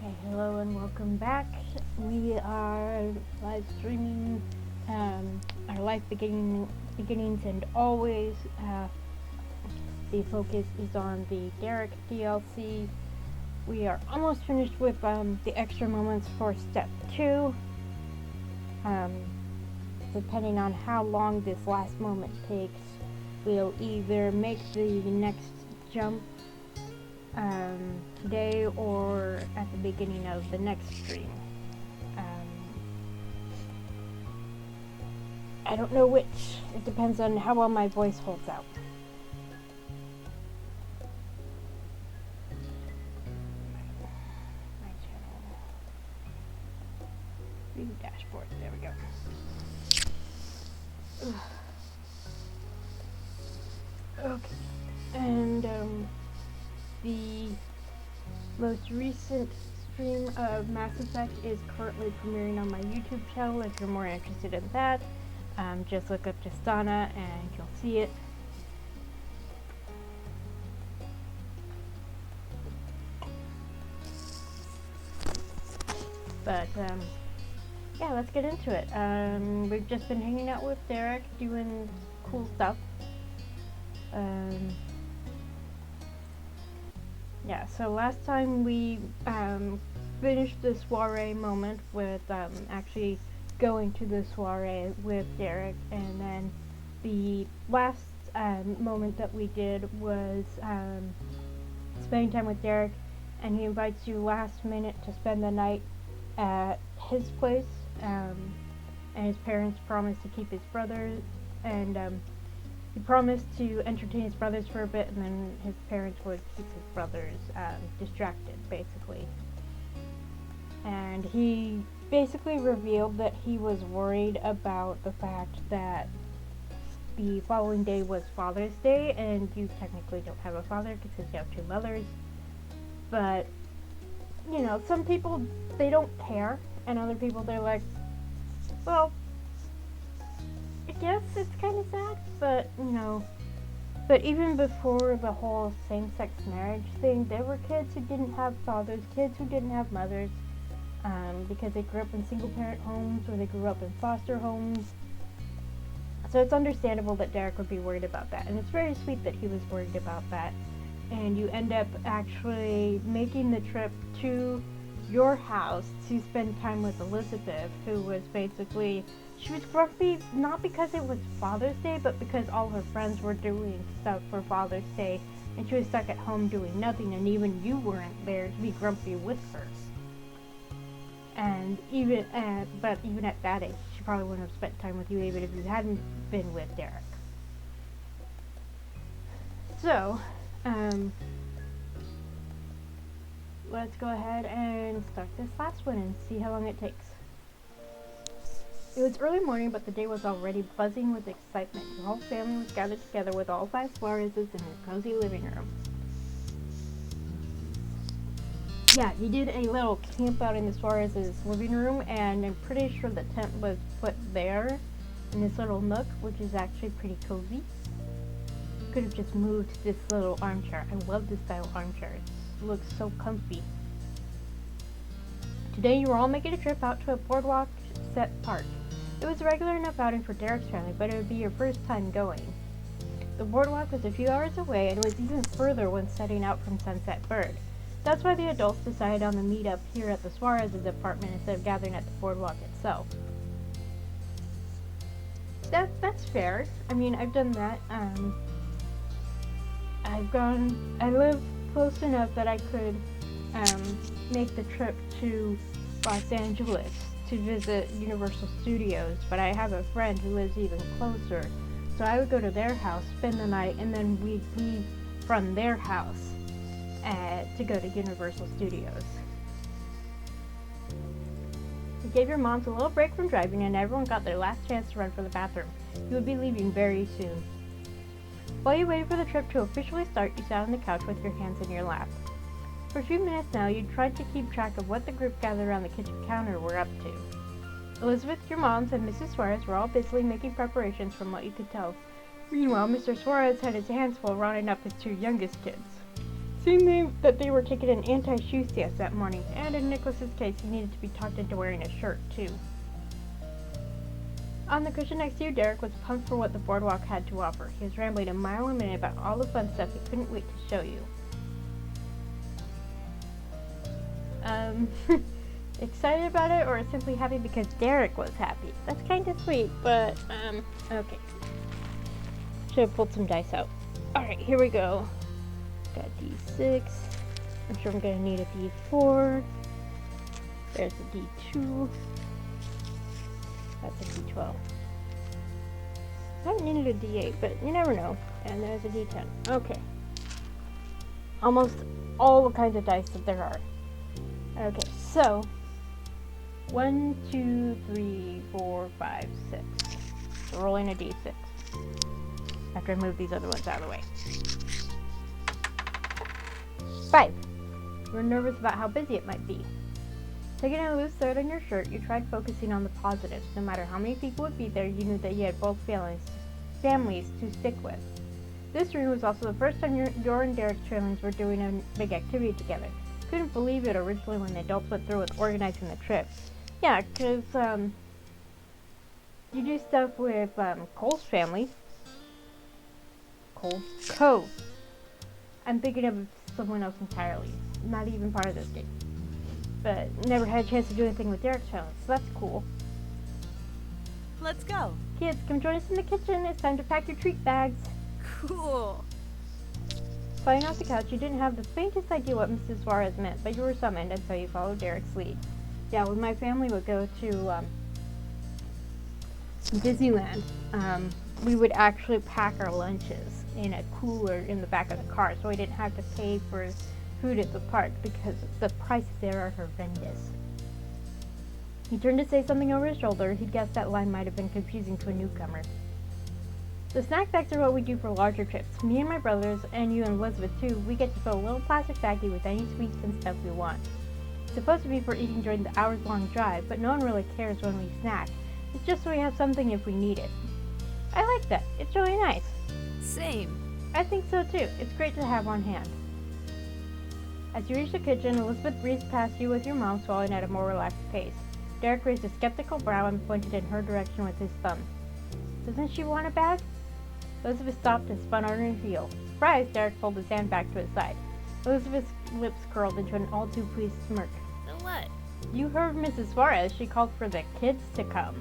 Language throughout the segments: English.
Okay, hello and welcome back. We are live streaming our life beginnings and always. The focus is on the Derek DLC. We are almost finished with the extra moments for step 2. Depending on how long this last moment takes, we'll either make the next jump today or at the beginning of the next stream. I don't know which. It depends on how well my voice holds out. My channel. View dashboard. There we go. Okay. And the most recent stream of Mass Effect is currently premiering on my YouTube channel. If you're more interested in that, just look up Justana and you'll see it. But yeah, let's get into it. We've just been hanging out with Derek, doing cool stuff. Yeah, so last time we finished the soiree moment with actually going to the soiree with Derek, and then the last moment that we did was spending time with Derek, and he invites you last minute to spend the night at his place, and his parents promised to keep his brother, and he promised to entertain his brothers for a bit, and then his parents would keep his brothers distracted, basically. And he basically revealed that he was worried about the fact that the following day was Father's Day, and you technically don't have a father because you have two mothers. But, you know, some people, they don't care, and other people, they're like, well, I guess it's kind of sad, but, you know, but even before the whole same-sex marriage thing, there were kids who didn't have fathers, kids who didn't have mothers, because they grew up in single-parent homes, or they grew up in foster homes. So it's understandable that Derek would be worried about that, and it's very sweet that he was worried about that. And you end up actually making the trip to your house to spend time with Elizabeth, who was basically She was grumpy not because it was Father's Day, but because all of her friends were doing stuff for Father's Day, and she was stuck at home doing nothing, and even you weren't there to be grumpy with her. And but even at that age, she probably wouldn't have spent time with you even if you hadn't been with Derek. So, let's go ahead and start this last one and see how long it takes. It was early morning, but the day was already buzzing with excitement. Your whole family was gathered together with all 5 Suarez's in your cozy living room. Yeah, you did a little camp out in the Suarez's living room, and I'm pretty sure the tent was put there in this little nook, which is actually pretty cozy. Could have just moved this little armchair. I love this style of armchair. It looks so comfy. Today you were all making a trip out to a boardwalk set park. It was a regular enough outing for Derek's family, but it would be your first time going. The boardwalk was a few hours away, and it was even further when setting out from Sunset Bird. That's why the adults decided on the meetup here at the Suarez's apartment instead of gathering at the boardwalk itself. That's fair. I mean, I've done that. I live close enough that I could make the trip to Los Angeles to visit Universal Studios, but I have a friend who lives even closer, so I would go to their house, spend the night, and then we'd leave from their house to go to Universal Studios. You gave your moms a little break from driving, and everyone got their last chance to run for the bathroom. You would be leaving very soon. While you waited for the trip to officially start, you sat on the couch with your hands in your lap. For a few minutes now, you tried to keep track of what the group gathered around the kitchen counter were up to. Elizabeth, your moms, and Mrs. Suarez were all busily making preparations from what you could tell. Meanwhile, Mr. Suarez had his hands full rounding up his 2 youngest kids. Seeing that they were taking an anti-shoe stance that morning, and in Nicholas's case, he needed to be talked into wearing a shirt, too. On the cushion next to you, Derek was pumped for what the boardwalk had to offer. He was rambling a mile a minute about all the fun stuff he couldn't wait to show you. Excited about it, or simply happy because Derek was happy? That's kind of sweet, but, okay. Should have pulled some dice out. Alright, here we go. Got a D6. I'm sure I'm gonna need a D4. There's a D2. That's a D12. I haven't needed a D8, but you never know. And there's a D10. Okay. Almost all the kinds of dice that there are. Okay, so 1, 2, 3, 4, 5, 6. So rolling a D6. After I move these other ones out of the way. 5. You were nervous about how busy it might be. Taking a loose thread on your shirt, you tried focusing on the positives. No matter how many people would be there, you knew that you had both families to stick with. This room was also the first time your and Derek's families were doing a big activity together. Couldn't believe it originally when the adults went through with organizing the trip. Yeah, because you do stuff with Cole's family. Cole. I'm thinking of someone else entirely. Not even part of this game. But never had a chance to do anything with Derek's family, so that's cool. Let's go. Kids, come join us in the kitchen. It's time to pack your treat bags. Cool. Flying off the couch, you didn't have the faintest idea what Mrs. Suarez meant, but you were summoned, and so you followed Derek's lead. Yeah, when my family would go to Disneyland, we would actually pack our lunches in a cooler in the back of the car, so we didn't have to pay for food at the park because the prices there are horrendous. He turned to say something over his shoulder. He guessed that line might have been confusing to a newcomer. The snack bags are what we do for larger trips. Me and my brothers, and you and Elizabeth too, we get to fill a little plastic baggie with any sweets and stuff we want. It's supposed to be for eating during the hours-long drive, but no one really cares when we snack. It's just so we have something if we need it. I like that. It's really nice. Same. I think so too. It's great to have on hand. As you reached the kitchen, Elizabeth breezed past you with your mom swallowing at a more relaxed pace. Derek raised a skeptical brow and pointed in her direction with his thumb. Doesn't she want a bag? Elizabeth stopped and spun on her heel. Surprised, Derek pulled his hand back to his side. Elizabeth's lips curled into an all-too-pleased smirk. The what? You heard Mrs. Suarez. She called for the kids to come.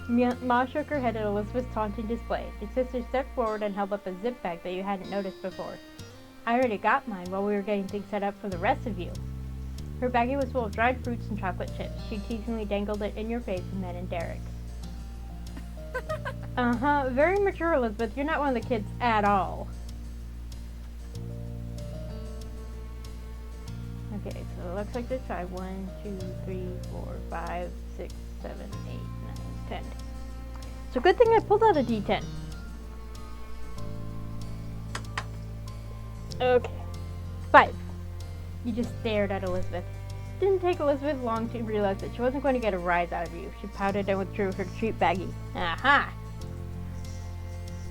Ma shook her head at Elizabeth's taunting display. Your sister stepped forward and held up a zip bag that you hadn't noticed before. I already got mine while we were getting things set up for the rest of you. Her baggie was full of dried fruits and chocolate chips. She teasingly dangled it in your face and then in Derek's. Uh-huh. Very mature, Elizabeth. You're not one of the kids at all. Okay, so it looks like this side. 1, 2, 3, 4, 5, 6, 7, 8, 9, 10. So good thing I pulled out a D10. Okay. 5. You just stared at Elizabeth. It didn't take Elizabeth long to realize that she wasn't going to get a rise out of you. She pouted and withdrew her treat baggie. Aha!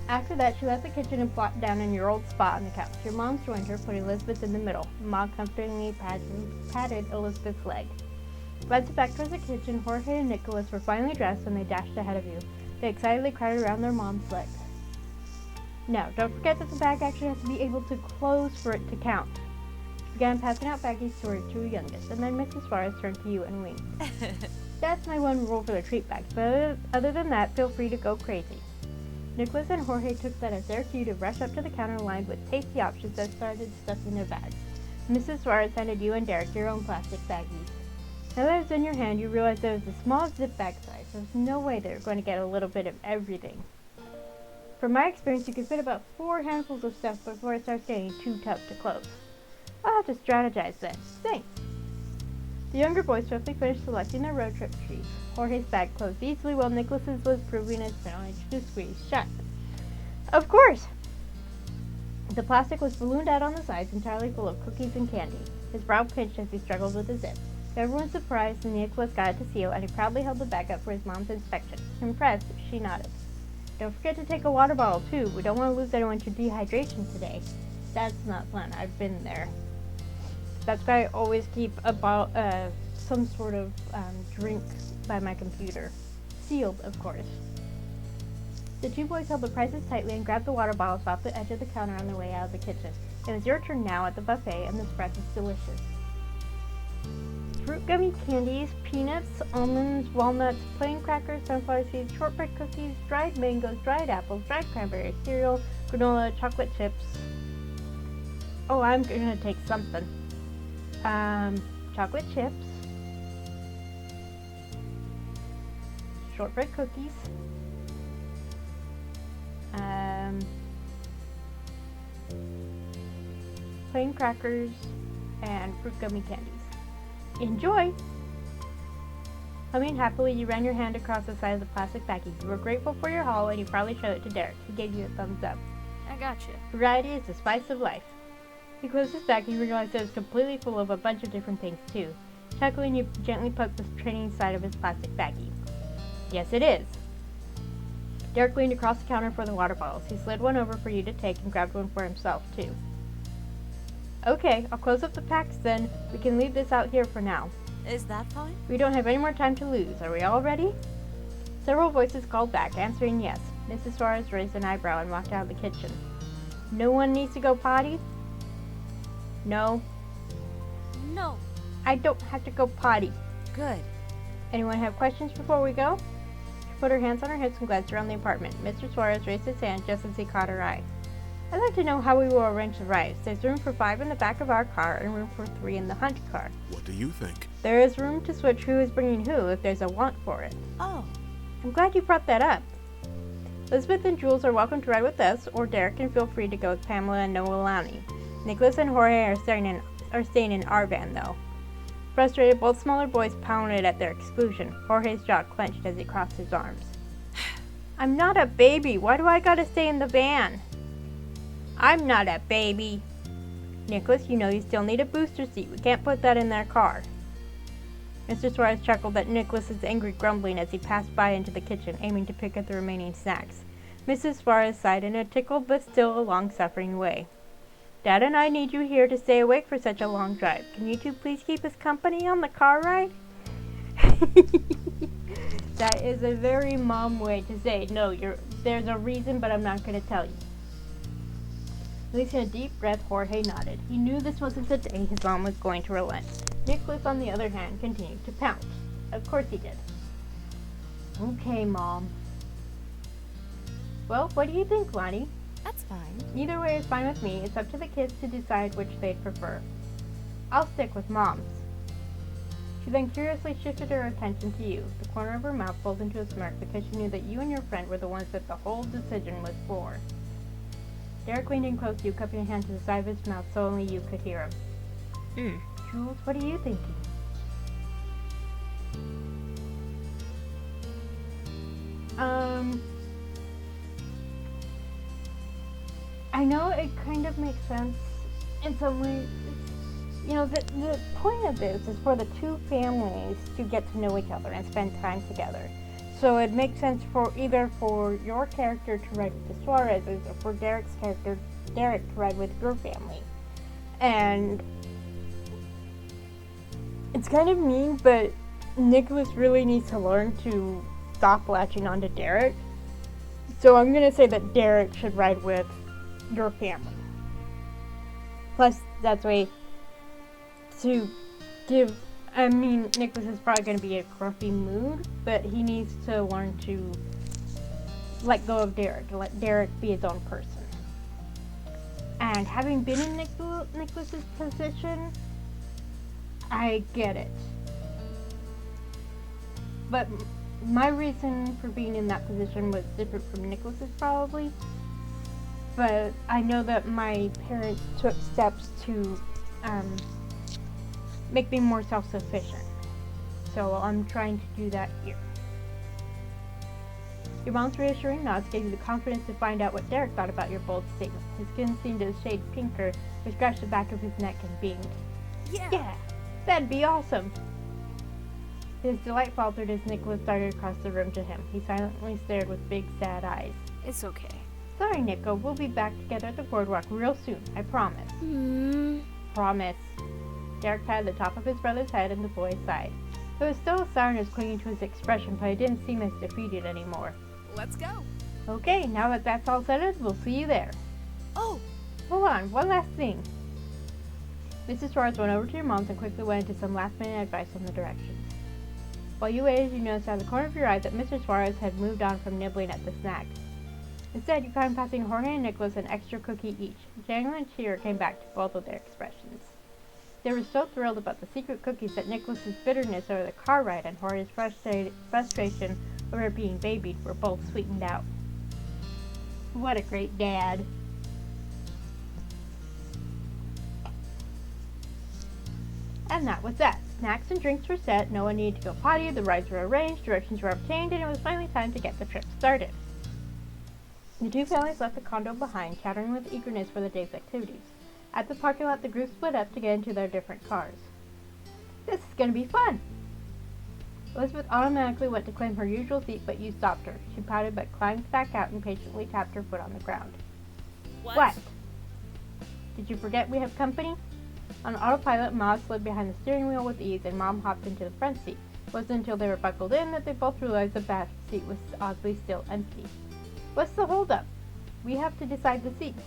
After that, she left the kitchen and plopped down in your old spot on the couch. Your mom joined her, putting Elizabeth in the middle. Ma comfortingly patted Elizabeth's leg. Glancing back towards the kitchen, Jorge and Nicholas were finally dressed and they dashed ahead of you. They excitedly crowded around their mom's legs. Now, don't forget that the bag actually has to be able to close for it to count. She began passing out baggies to her two youngest, and then Mrs. Suarez turned to you and winked. That's my one rule for the treat bags, but other than that, feel free to go crazy. Nicholas and Jorge took that as their cue to rush up to the counter lined with tasty options and started stuffing their bags. Mrs. Suarez handed you and Derek your own plastic baggies. Now that it was in your hand, you realized it was a small zip bag size. There was no way they were going to get a little bit of everything. From my experience, you can fit about 4 handfuls of stuff before it starts getting too tough to close. I'll have to strategize then. Thanks. The younger boys swiftly finished selecting their road trip treats. Jorge's bag closed easily while Nicholas's was proving its challenge to squeeze shut. Of course! The plastic was ballooned out on the sides, entirely full of cookies and candy. His brow pinched as he struggled with the zip. Everyone was surprised and Nicholas got it to seal, and he proudly held the bag up for his mom's inspection. Impressed, she nodded. Don't forget to take a water bottle, too. We don't want to lose anyone to dehydration today. That's not fun. I've been there. That's why I always keep some sort of drink by my computer. Sealed, of course. The two boys held the prices tightly and grabbed the water bottles off the edge of the counter on their way out of the kitchen. It was your turn now at the buffet, and the spread was delicious. Fruit gummy candies, peanuts, almonds, walnuts, plain crackers, sunflower seeds, shortbread cookies, dried mangoes, dried apples, dried cranberries, cereal, granola, chocolate chips. Oh, I'm gonna take something. Chocolate chips, shortbread cookies, plain crackers, and fruit gummy candies. Enjoy! Humming happily, you ran your hand across the side of the plastic baggie. You were grateful for your haul, and you proudly showed it to Derek. He gave you a thumbs up. I gotcha. Variety is the spice of life. He closed his bag and you realized it was completely full of a bunch of different things, too. Chuckling, you gently poked the training side of his plastic baggie. Yes, it is. Derek leaned across the counter for the water bottles. He slid one over for you to take and grabbed one for himself, too. Okay, I'll close up the packs then. We can leave this out here for now. Is that fine? We don't have any more time to lose. Are we all ready? Several voices called back, answering yes. Mrs. Suarez raised an eyebrow and walked out of the kitchen. No one needs to go potty? No. No. I don't have to go potty. Good. Anyone have questions before we go? She put her hands on her hips and glanced around the apartment. Mr. Suarez raised his hand just as he caught her eye. I'd like to know how we will arrange the rides. There's room for 5 in the back of our car and room for 3 in the hunt car. What do you think? There is room to switch who is bringing who if there's a want for it. Oh. I'm glad you brought that up. Elizabeth and Jules are welcome to ride with us, or Derek can feel free to go with Pamela and Noelani. Nicholas and Jorge are staying in our van, though. Frustrated, both smaller boys pounded at their exclusion. Jorge's jaw clenched as he crossed his arms. I'm not a baby. Why do I gotta stay in the van? I'm not a baby. Nicholas, you know you still need a booster seat. We can't put that in their car. Mr. Suarez chuckled at Nicholas's angry grumbling as he passed by into the kitchen, aiming to pick at the remaining snacks. Mrs. Suarez sighed in a tickled but still a long-suffering way. Dad and I need you here to stay awake for such a long drive. Can you two please keep us company on the car ride? That is a very mom way to say, no, there's a reason, but I'm not going to tell you. Releasing a deep breath, Jorge nodded. He knew this wasn't the day his mom was going to relent. Nicholas, on the other hand, continued to pound. Of course he did. Okay, Mom. Well, what do you think, Lonnie? That's fine. Either way is fine with me. It's up to the kids to decide which they'd prefer. I'll stick with Mom's. She then curiously shifted her attention to you. The corner of her mouth pulled into a smirk because she knew that you and your friend were the ones that the whole decision was for. Derek leaned in close to you, cupping a hand to the side of his mouth so only you could hear him. Jules, what are you thinking? I know it kind of makes sense in some ways. You know, the point of this is for the two families to get to know each other and spend time together. So it makes sense for either for your character to ride with the Suarez's or for Derek's character, Derek, to ride with your family. And it's kind of mean, but Nicholas really needs to learn to stop latching onto Derek. So I'm going to say that Derek should ride with your family. Plus, that's way to give. I mean, Nicholas is probably going to be in a grumpy mood, but he needs to learn to let go of Derek, to let Derek be his own person. And having been in Nicholas's position, I get it. But my reason for being in that position was different from Nicholas's probably. But I know that my parents took steps to make me more self-sufficient. So I'm trying to do that here. Your mom's reassuring nods gave you the confidence to find out what Derek thought about your bold statement. His skin seemed a shade pinker. He scratched the back of his neck and beamed. Yeah, that'd be awesome. His delight faltered as Nicholas darted across the room to him. He silently stared with big, sad eyes. It's okay. Sorry, Nico. We'll be back together at the boardwalk real soon. I promise. Promise. Derek patted the top of his brother's head and the boy sighed. There was still a sourness clinging to his expression, but he didn't seem as defeated anymore. Let's go. Okay, now that that's all settled, we'll see you there. Oh! Hold on, one last thing. Mrs. Suarez went over to your mom's and quickly went into some last-minute advice on the directions. While you waited, you noticed out of the corner of your eye that Mr. Suarez had moved on from nibbling at the snack. Instead, you caught him passing Jorge and Nicholas an extra cookie each. Genuine cheer came back to both of their expressions. They were so thrilled about the secret cookies that Nicholas's bitterness over the car ride and Jorge's frustration over being babied were both sweetened out. What a great dad. And that was that. Snacks and drinks were set, no one needed to go potty, the rides were arranged, directions were obtained, and it was finally time to get the trip started. The two families left the condo behind, chattering with eagerness for the day's activities. At the parking lot, the group split up to get into their different cars. This is going to be fun! Elizabeth automatically went to claim her usual seat, but you stopped her. She pouted but climbed back out and patiently tapped her foot on the ground. What? Did you forget we have company? On autopilot, Ma slid behind the steering wheel with ease, and Mom hopped into the front seat. It wasn't until they were buckled in that they both realized the back seat was oddly still empty. What's the holdup? We have to decide the seats.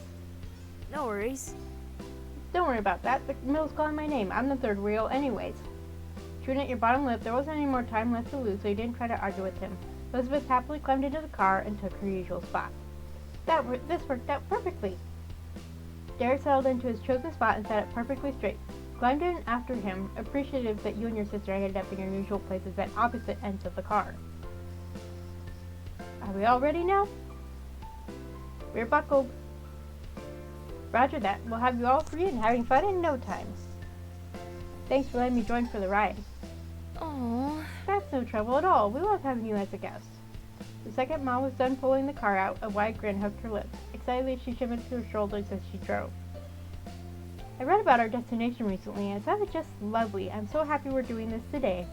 No worries. Don't worry about that. The mill's calling my name. I'm the third wheel anyways. Chewing at your bottom lip, there wasn't any more time left to lose, so you didn't try to argue with him. Elizabeth happily climbed into the car and took her usual spot. This worked out perfectly. Derek settled into his chosen spot and sat up perfectly straight. Climbed in after him, appreciative that you and your sister ended up in your usual places at opposite ends of the car. Are we all ready now? We're buckled. Roger that. We'll have you all free and having fun in no time. Thanks for letting me join for the ride. Aww. That's no trouble at all. We love having you as a guest. The second Mom was done pulling the car out, a wide grin hugged her lips. Excitedly, she shimmered to her shoulders as she drove. I read about our destination recently, and it sounded just lovely. I'm so happy we're doing this today.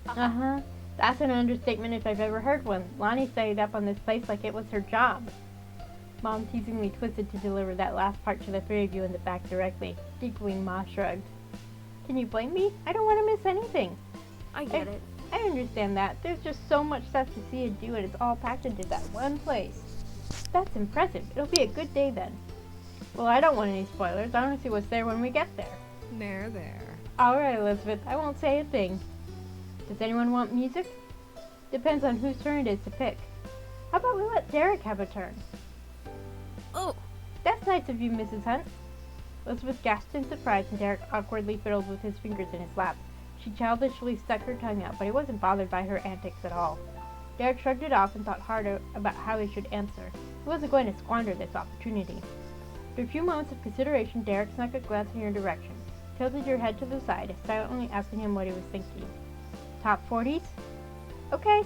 Uh-huh. That's an understatement if I've ever heard one. Lonnie studied up on this place like it was her job. Mom teasingly twisted to deliver that last part to the three of you in the back directly. Giggling, Ma shrugged. Can you blame me? I don't want to miss anything. I get it. I understand that. There's just so much stuff to see and do, and it's all packed into that one place. That's impressive. It'll be a good day then. Well, I don't want any spoilers. I want to see what's there when we get there. There. Alright, Elizabeth. I won't say a thing. Does anyone want music? Depends on whose turn it is to pick. How about we let Derek have a turn? Oh, That's nice of you, Mrs. Hunt. Elizabeth gasped in surprise and Derek awkwardly fiddled with his fingers in his lap. She childishly stuck her tongue out, but he wasn't bothered by her antics at all. Derek shrugged it off and thought hard about how he should answer. He wasn't going to squander this opportunity. After a few moments of consideration, Derek snuck a glance in your direction, tilted your head to the side, silently asking him what he was thinking. Top 40s? Okay.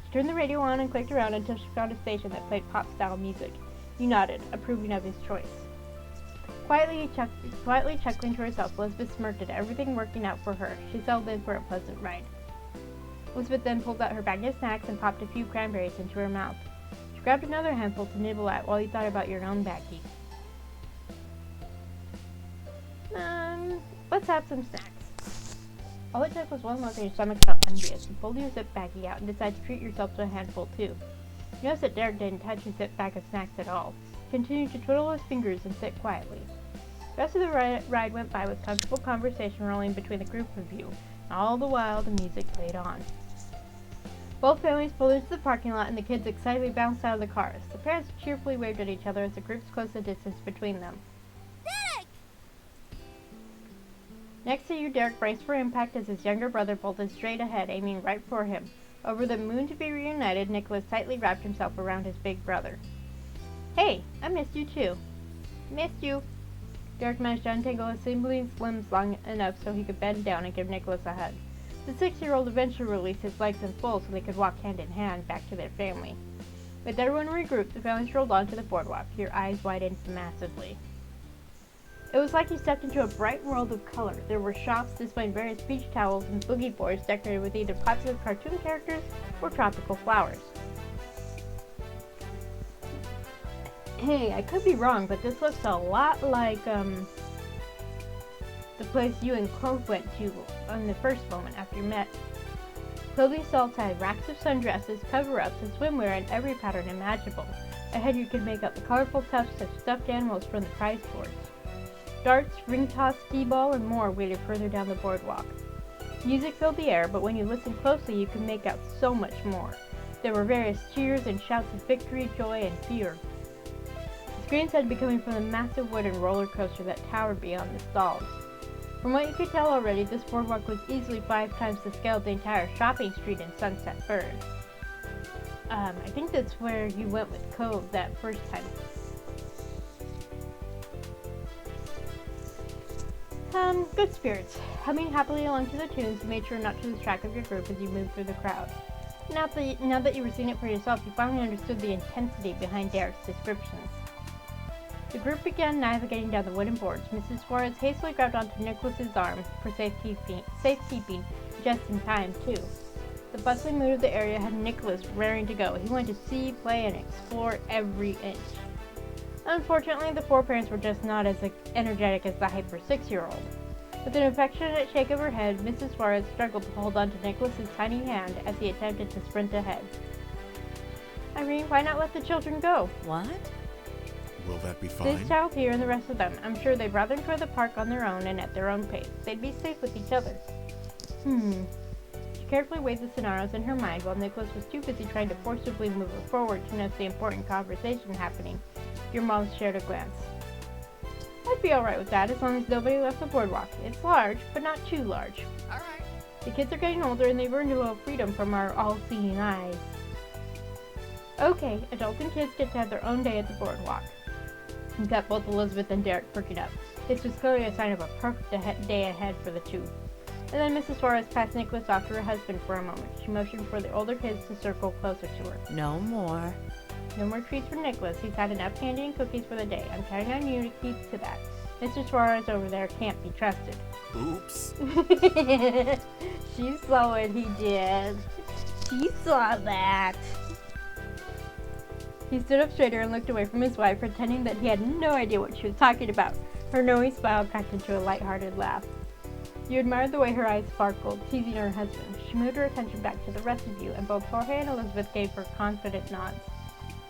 She turned the radio on and clicked around until she found a station that played pop-style music. You nodded, approving of his choice. Quietly chuckling to herself, Elizabeth smirked at everything working out for her. She settled in for a pleasant ride. Elizabeth then pulled out her bag of snacks and popped a few cranberries into her mouth. She grabbed another handful to nibble at while you thought about your own baggie. Let's have some snacks. All it took was one look and your stomach felt envious. You pulled your zip baggie out and decided to treat yourself to a handful too. You noticed that Derek didn't touch his zip bag of snacks at all. He continued to twiddle his fingers and sit quietly. The rest of the ride went by with comfortable conversation rolling between the group of you, and all the while the music played on. Both families pulled into the parking lot and the kids excitedly bounced out of the cars. The parents cheerfully waved at each other as the groups closed the distance between them. Derek! Next to you, Derek braced for impact as his younger brother bolted straight ahead, aiming right for him. Over the moon to be reunited, Nicholas tightly wrapped himself around his big brother. Hey, I missed you too. Missed you. Derek managed to untangle his sibling's limbs long enough so he could bend down and give Nicholas a hug. The 6-year-old eventually released his legs in full so they could walk hand in hand back to their family. With everyone regrouped, the family strolled onto the boardwalk. Your eyes widened massively. It was like you stepped into a bright world of color. There were shops displaying various beach towels and boogie boards decorated with either popular cartoon characters or tropical flowers. Hey, I could be wrong, but this looks a lot like, the place you and Chloe went to on the first moment after you met. Chloe's stalls had racks of sundresses, cover-ups, and swimwear in every pattern imaginable. Ahead you could make out the colorful tufts of stuffed animals from the prize boards. Darts, ring toss, skee-ball, and more waited further down the boardwalk. Music filled the air, but when you listened closely you could make out so much more. There were various cheers and shouts of victory, joy, and fear. Screams had to be coming from the massive wooden roller coaster that towered beyond the stalls. From what you could tell already, this boardwalk was easily 5 times the scale of the entire shopping street in Sunset Bird. I think that's where you went with Cove that first time. Good spirits. Humming happily along to the tunes, you made sure not to lose track of your group as you moved through the crowd. Now that you were seeing it for yourself, you finally understood the intensity behind Derek's descriptions. The group began navigating down the wooden boards. Mrs. Suarez hastily grabbed onto Nicholas's arm for safekeeping, just in time, too. The bustling mood of the area had Nicholas raring to go. He wanted to see, play, and explore every inch. Unfortunately, the 4 parents were just not as energetic as the hyper 6-year-old. With an affectionate shake of her head, Mrs. Suarez struggled to hold onto Nicholas's tiny hand as he attempted to sprint ahead. Irene, why not let the children go? What? Will that be fine? This child here and the rest of them. I'm sure they'd rather enjoy the park on their own and at their own pace. They'd be safe with each other. She carefully weighed the scenarios in her mind while Nicholas was too busy trying to forcibly move her forward to notice the important conversation happening. Your mom shared a glance. I'd be alright with that as long as nobody left the boardwalk. It's large, but not too large. Alright. The kids are getting older and they've earned a little freedom from our all-seeing eyes. Okay, adults and kids get to have their own day at the boardwalk. You got both Elizabeth and Derek perking up. This was clearly a sign of a perfect day ahead for the two. And then Mrs. Suarez passed Nicholas off to her husband for a moment. She motioned for the older kids to circle closer to her. No more. No more treats for Nicholas. He's had enough candy and cookies for the day. I'm counting on you to keep to that. Mr. Suarez over there can't be trusted. Oops. She saw what he did. She saw that. He stood up straighter and looked away from his wife, pretending that he had no idea what she was talking about. Her knowing smile cracked into a light-hearted laugh. You admired the way her eyes sparkled, teasing her husband. She moved her attention back to the rest of you, and both Jorge and Elizabeth gave her confident nods.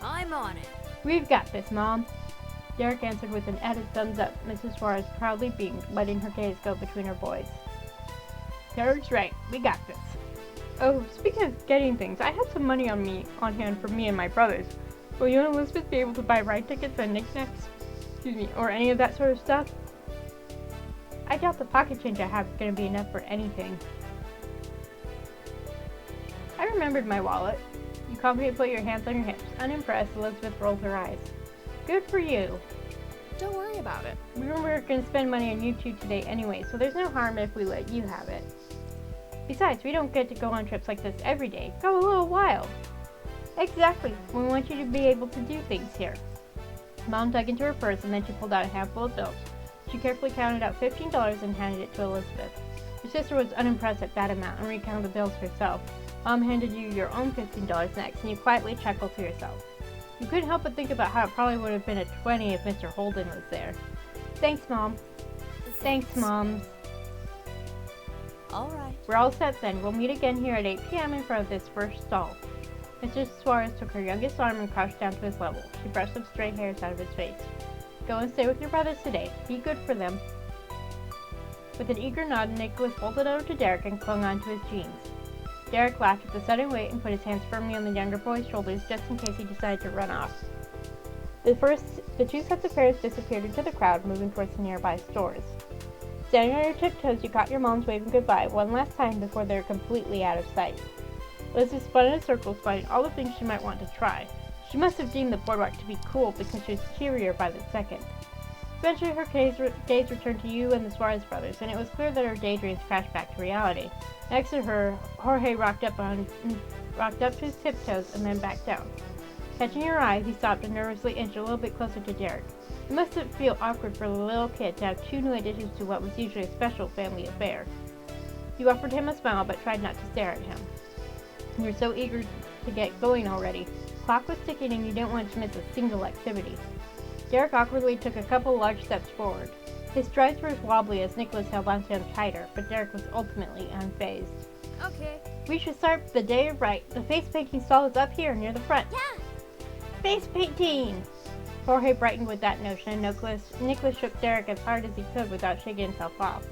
I'm on it. We've got this, Mom. Derek answered with an added thumbs up. Mrs. Suarez proudly beamed, letting her gaze go between her boys. Derek's right. We got this. Oh, speaking of getting things, I have some money on hand for me and my brothers. Will you and Elizabeth be able to buy ride tickets and knickknacks? Excuse me, or any of that sort of stuff? I doubt the pocket change I have is going to be enough for anything. I remembered my wallet. You calmly put your hands on your hips. Unimpressed, Elizabeth rolled her eyes. Good for you. Don't worry about it. We were going to spend money on you two today anyway, so there's no harm if we let you have it. Besides, we don't get to go on trips like this every day. Go a little wild. Exactly. We want you to be able to do things here. Mom dug into her purse and then she pulled out a handful of bills. She carefully counted out $15 and handed it to Elizabeth. Her sister was unimpressed at that amount and recounted the bills herself. Mom handed you your own $15 next, and you quietly chuckled to yourself. You couldn't help but think about how it probably would have been a 20 if Mr. Holden was there. Thanks, Mom. Thanks, Moms. All right. We're all set then. We'll meet again here at 8 p.m. in front of this first stall. Mrs. Suarez took her youngest arm and crouched down to his level. She brushed some stray hairs out of his face. Go and stay with your brothers today. Be good for them. With an eager nod, Nicholas folded over to Derek and clung onto his jeans. Derek laughed at the sudden weight and put his hands firmly on the younger boy's shoulders just in case he decided to run off. The two sets of pairs disappeared into the crowd, moving towards the nearby stores. Standing on your tiptoes, you caught your moms waving goodbye one last time before they were completely out of sight. Elizabeth spun in a circle, spotting all the things she might want to try. She must have deemed the boardwalk to be cool because she was cheerier by the second. Eventually, her gaze returned to you and the Suarez brothers, and it was clear that her daydreams crashed back to reality. Next to her, Jorge rocked up to his tiptoes and then back down. Catching your eye, he stopped and nervously inched a little bit closer to Derek. It must feel awkward for the little kid to have two new additions to what was usually a special family affair. You offered him a smile but tried not to stare at him. You were so eager to get going already. Clock was ticking and you didn't want to miss a single activity. Derek awkwardly took a couple large steps forward. His strides were wobbly as Nicholas held onto him tighter, but Derek was ultimately unfazed. Okay. We should start the day right. The face painting stall is up here near the front. Yeah. Face painting! Jorge brightened with that notion, and Nicholas shook Derek as hard as he could without shaking himself off.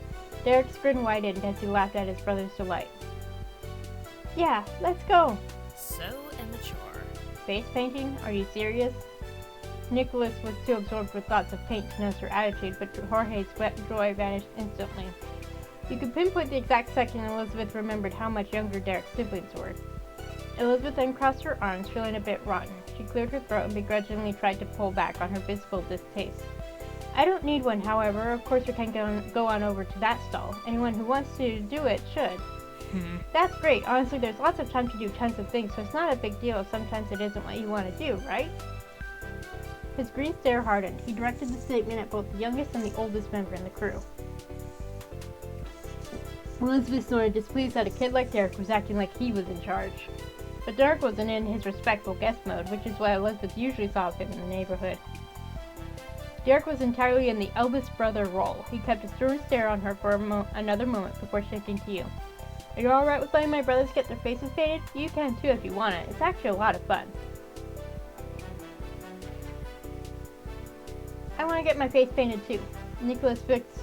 Derek's grin widened as he laughed at his brother's delight. Yeah, let's go! So immature. Face painting? Are you serious? Nicholas was too absorbed with thoughts of paint to notice her attitude, but Jorge's wet joy vanished instantly. You could pinpoint the exact second Elizabeth remembered how much younger Derek's siblings were. Elizabeth then crossed her arms, feeling a bit rotten. She cleared her throat and begrudgingly tried to pull back on her visible distaste. I don't need one, however. Of course, we can go on over to that stall. Anyone who wants to do it should. That's great. Honestly, there's lots of time to do tons of things, so it's not a big deal if sometimes it isn't what you want to do, right? His green stare hardened. He directed the statement at both the youngest and the oldest member in the crew. Elizabeth snorted, displeased that a kid like Derek was acting like he was in charge. But Derek wasn't in his respectful guest mode, which is what Elizabeth usually saw of him in the neighborhood. Derek was entirely in the eldest brother role. He kept a stern stare on her for another moment before shifting to you. Are you alright with letting my brothers get their faces painted? You can too if you want it. It's actually a lot of fun. I want to get my face painted too. Nicholas fixed.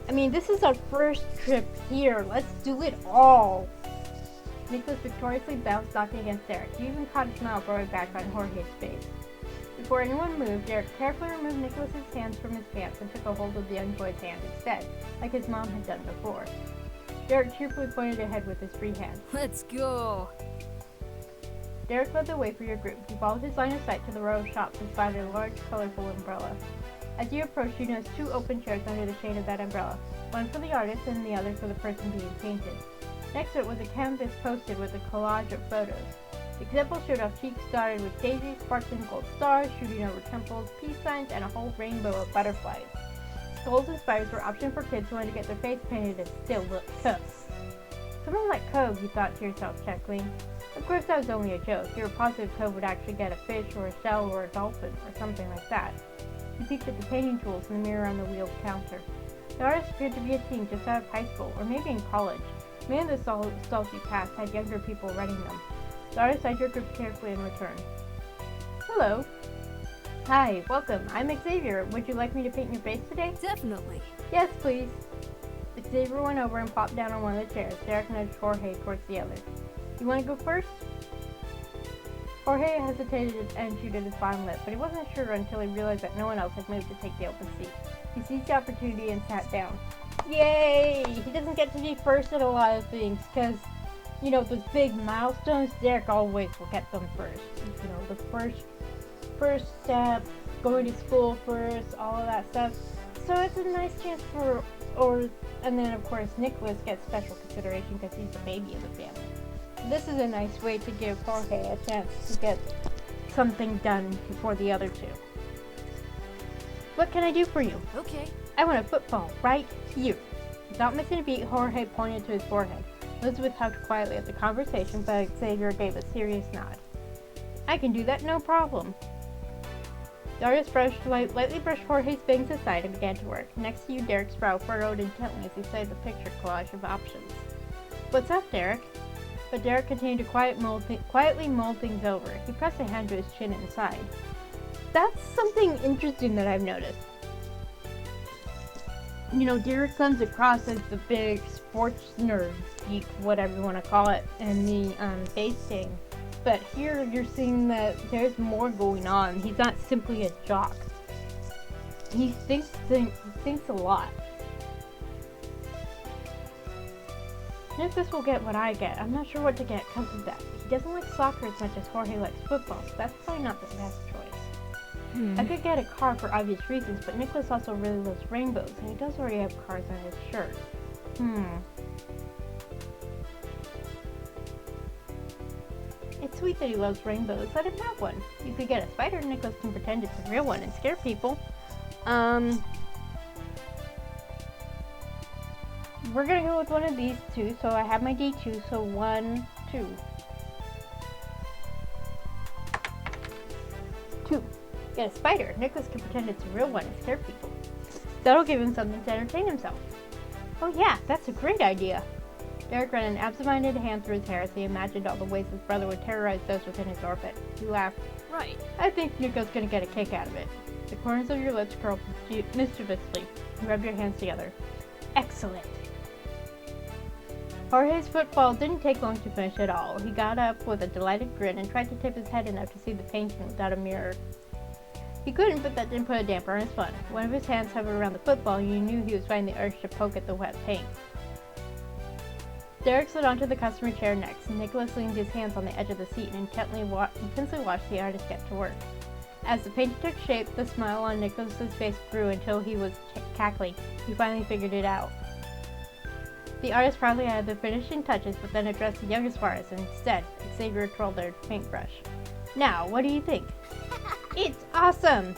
This is our first trip here. Let's do it all. Nicholas victoriously bounced, knocking against Derek. He even caught a smile growing back on Jorge's face. Before anyone moved, Derek carefully removed Nicholas's hands from his pants and took a hold of the young boy's hand instead, like his mom had done before. Derek cheerfully pointed ahead with his free hand. Let's go. Derek led the way for your group. He followed his line of sight to the row of shops and spotted a large, colorful umbrella. As you approached, you noticed two open chairs under the shade of that umbrella, one for the artist and the other for the person being painted. Next to it was a canvas posted with a collage of photos. The example showed off cheeks dotted with daisies, sparkling gold stars shooting over temples, peace signs, and a whole rainbow of butterflies. Skulls and spiders were options for kids who wanted to get their face painted and still look tough. Someone like Cove, you thought to yourself, chuckling. Of course that was only a joke. You were positive Cove would actually get a fish or a shell or a dolphin or something like that. You peeked at the painting tools in the mirror on the wheeled counter. The artist appeared to be a teen just out of high school, or maybe in college. Many of the stalls you passed had younger people running them. The artist eyed your group carefully in return. Hello. Hi, welcome. I'm Xavier. Would you like me to paint your face today? Definitely. Yes, please. Xavier went over and plopped down on one of the chairs. Derek nudged Jorge towards the other. You want to go first? Jorge hesitated and chewed his bottom lip, but he wasn't sure until he realized that no one else had moved to take the open seat. He seized the opportunity and sat down. Yay! He doesn't get to be first at a lot of things, because, you know, those big milestones, Derek always will get them first. You know, the first step, going to school first, all of that stuff. So it's a nice chance and then of course Nicholas gets special consideration because he's the baby of the family. This is a nice way to give Jorge a chance to get something done before the other two. What can I do for you? Okay. I want a football right here. Without missing a beat, Jorge pointed to his forehead. Elizabeth huffed quietly at the conversation, but Xavier gave a serious nod. I can do that, no problem. The artist lightly brushed Jorge's bangs aside and began to work. Next to you, Derek's brow furrowed intently as he studied the picture collage of options. What's up, Derek? But Derek continued to quietly mold things over. He pressed a hand to his chin and sighed. That's something interesting that I've noticed. You know, Derek comes across as the big sports nerd, geek, whatever you want to call it, and the base thing. But here you're seeing that there's more going on. He's not simply a jock. He thinks a lot. If this will get what I get, I'm not sure what to get because of that. He doesn't like soccer as much as Jorge likes football, so that's probably not the best choice. I could get a car for obvious reasons, but Nicholas also really loves rainbows, and he does already have cars on his shirt. It's sweet that he loves rainbows. Let him have one. You could get a spider, Nicholas can pretend it's a real one and scare people. We're gonna go with one of these two, so I have my D2, so 1, 2. 2. Get a spider. Nicholas can pretend it's a real one and scare people. That'll give him something to entertain himself. Oh yeah, that's a great idea. Derek ran an absent-minded hand through his hair as he imagined all the ways his brother would terrorize those within his orbit. He laughed. Right. I think Nico's gonna get a kick out of it. The corners of your lips curled mischievously. You rubbed your hands together. Excellent. Jorge's football didn't take long to finish at all. He got up with a delighted grin and tried to tip his head enough to see the painting without a mirror. He couldn't, but that didn't put a damper on his fun. One of his hands hovered around the football, and you knew he was finding the urge to poke at the wet paint. Derek slid onto the customer chair next, and Nicholas leaned his hands on the edge of the seat and intensely watched the artist get to work. As the paint took shape, the smile on Nicholas's face grew until he was cackling. He finally figured it out. The artist proudly added the finishing touches, but then addressed the youngest artist instead. Xavier twirled their paintbrush. Now, what do you think? It's awesome!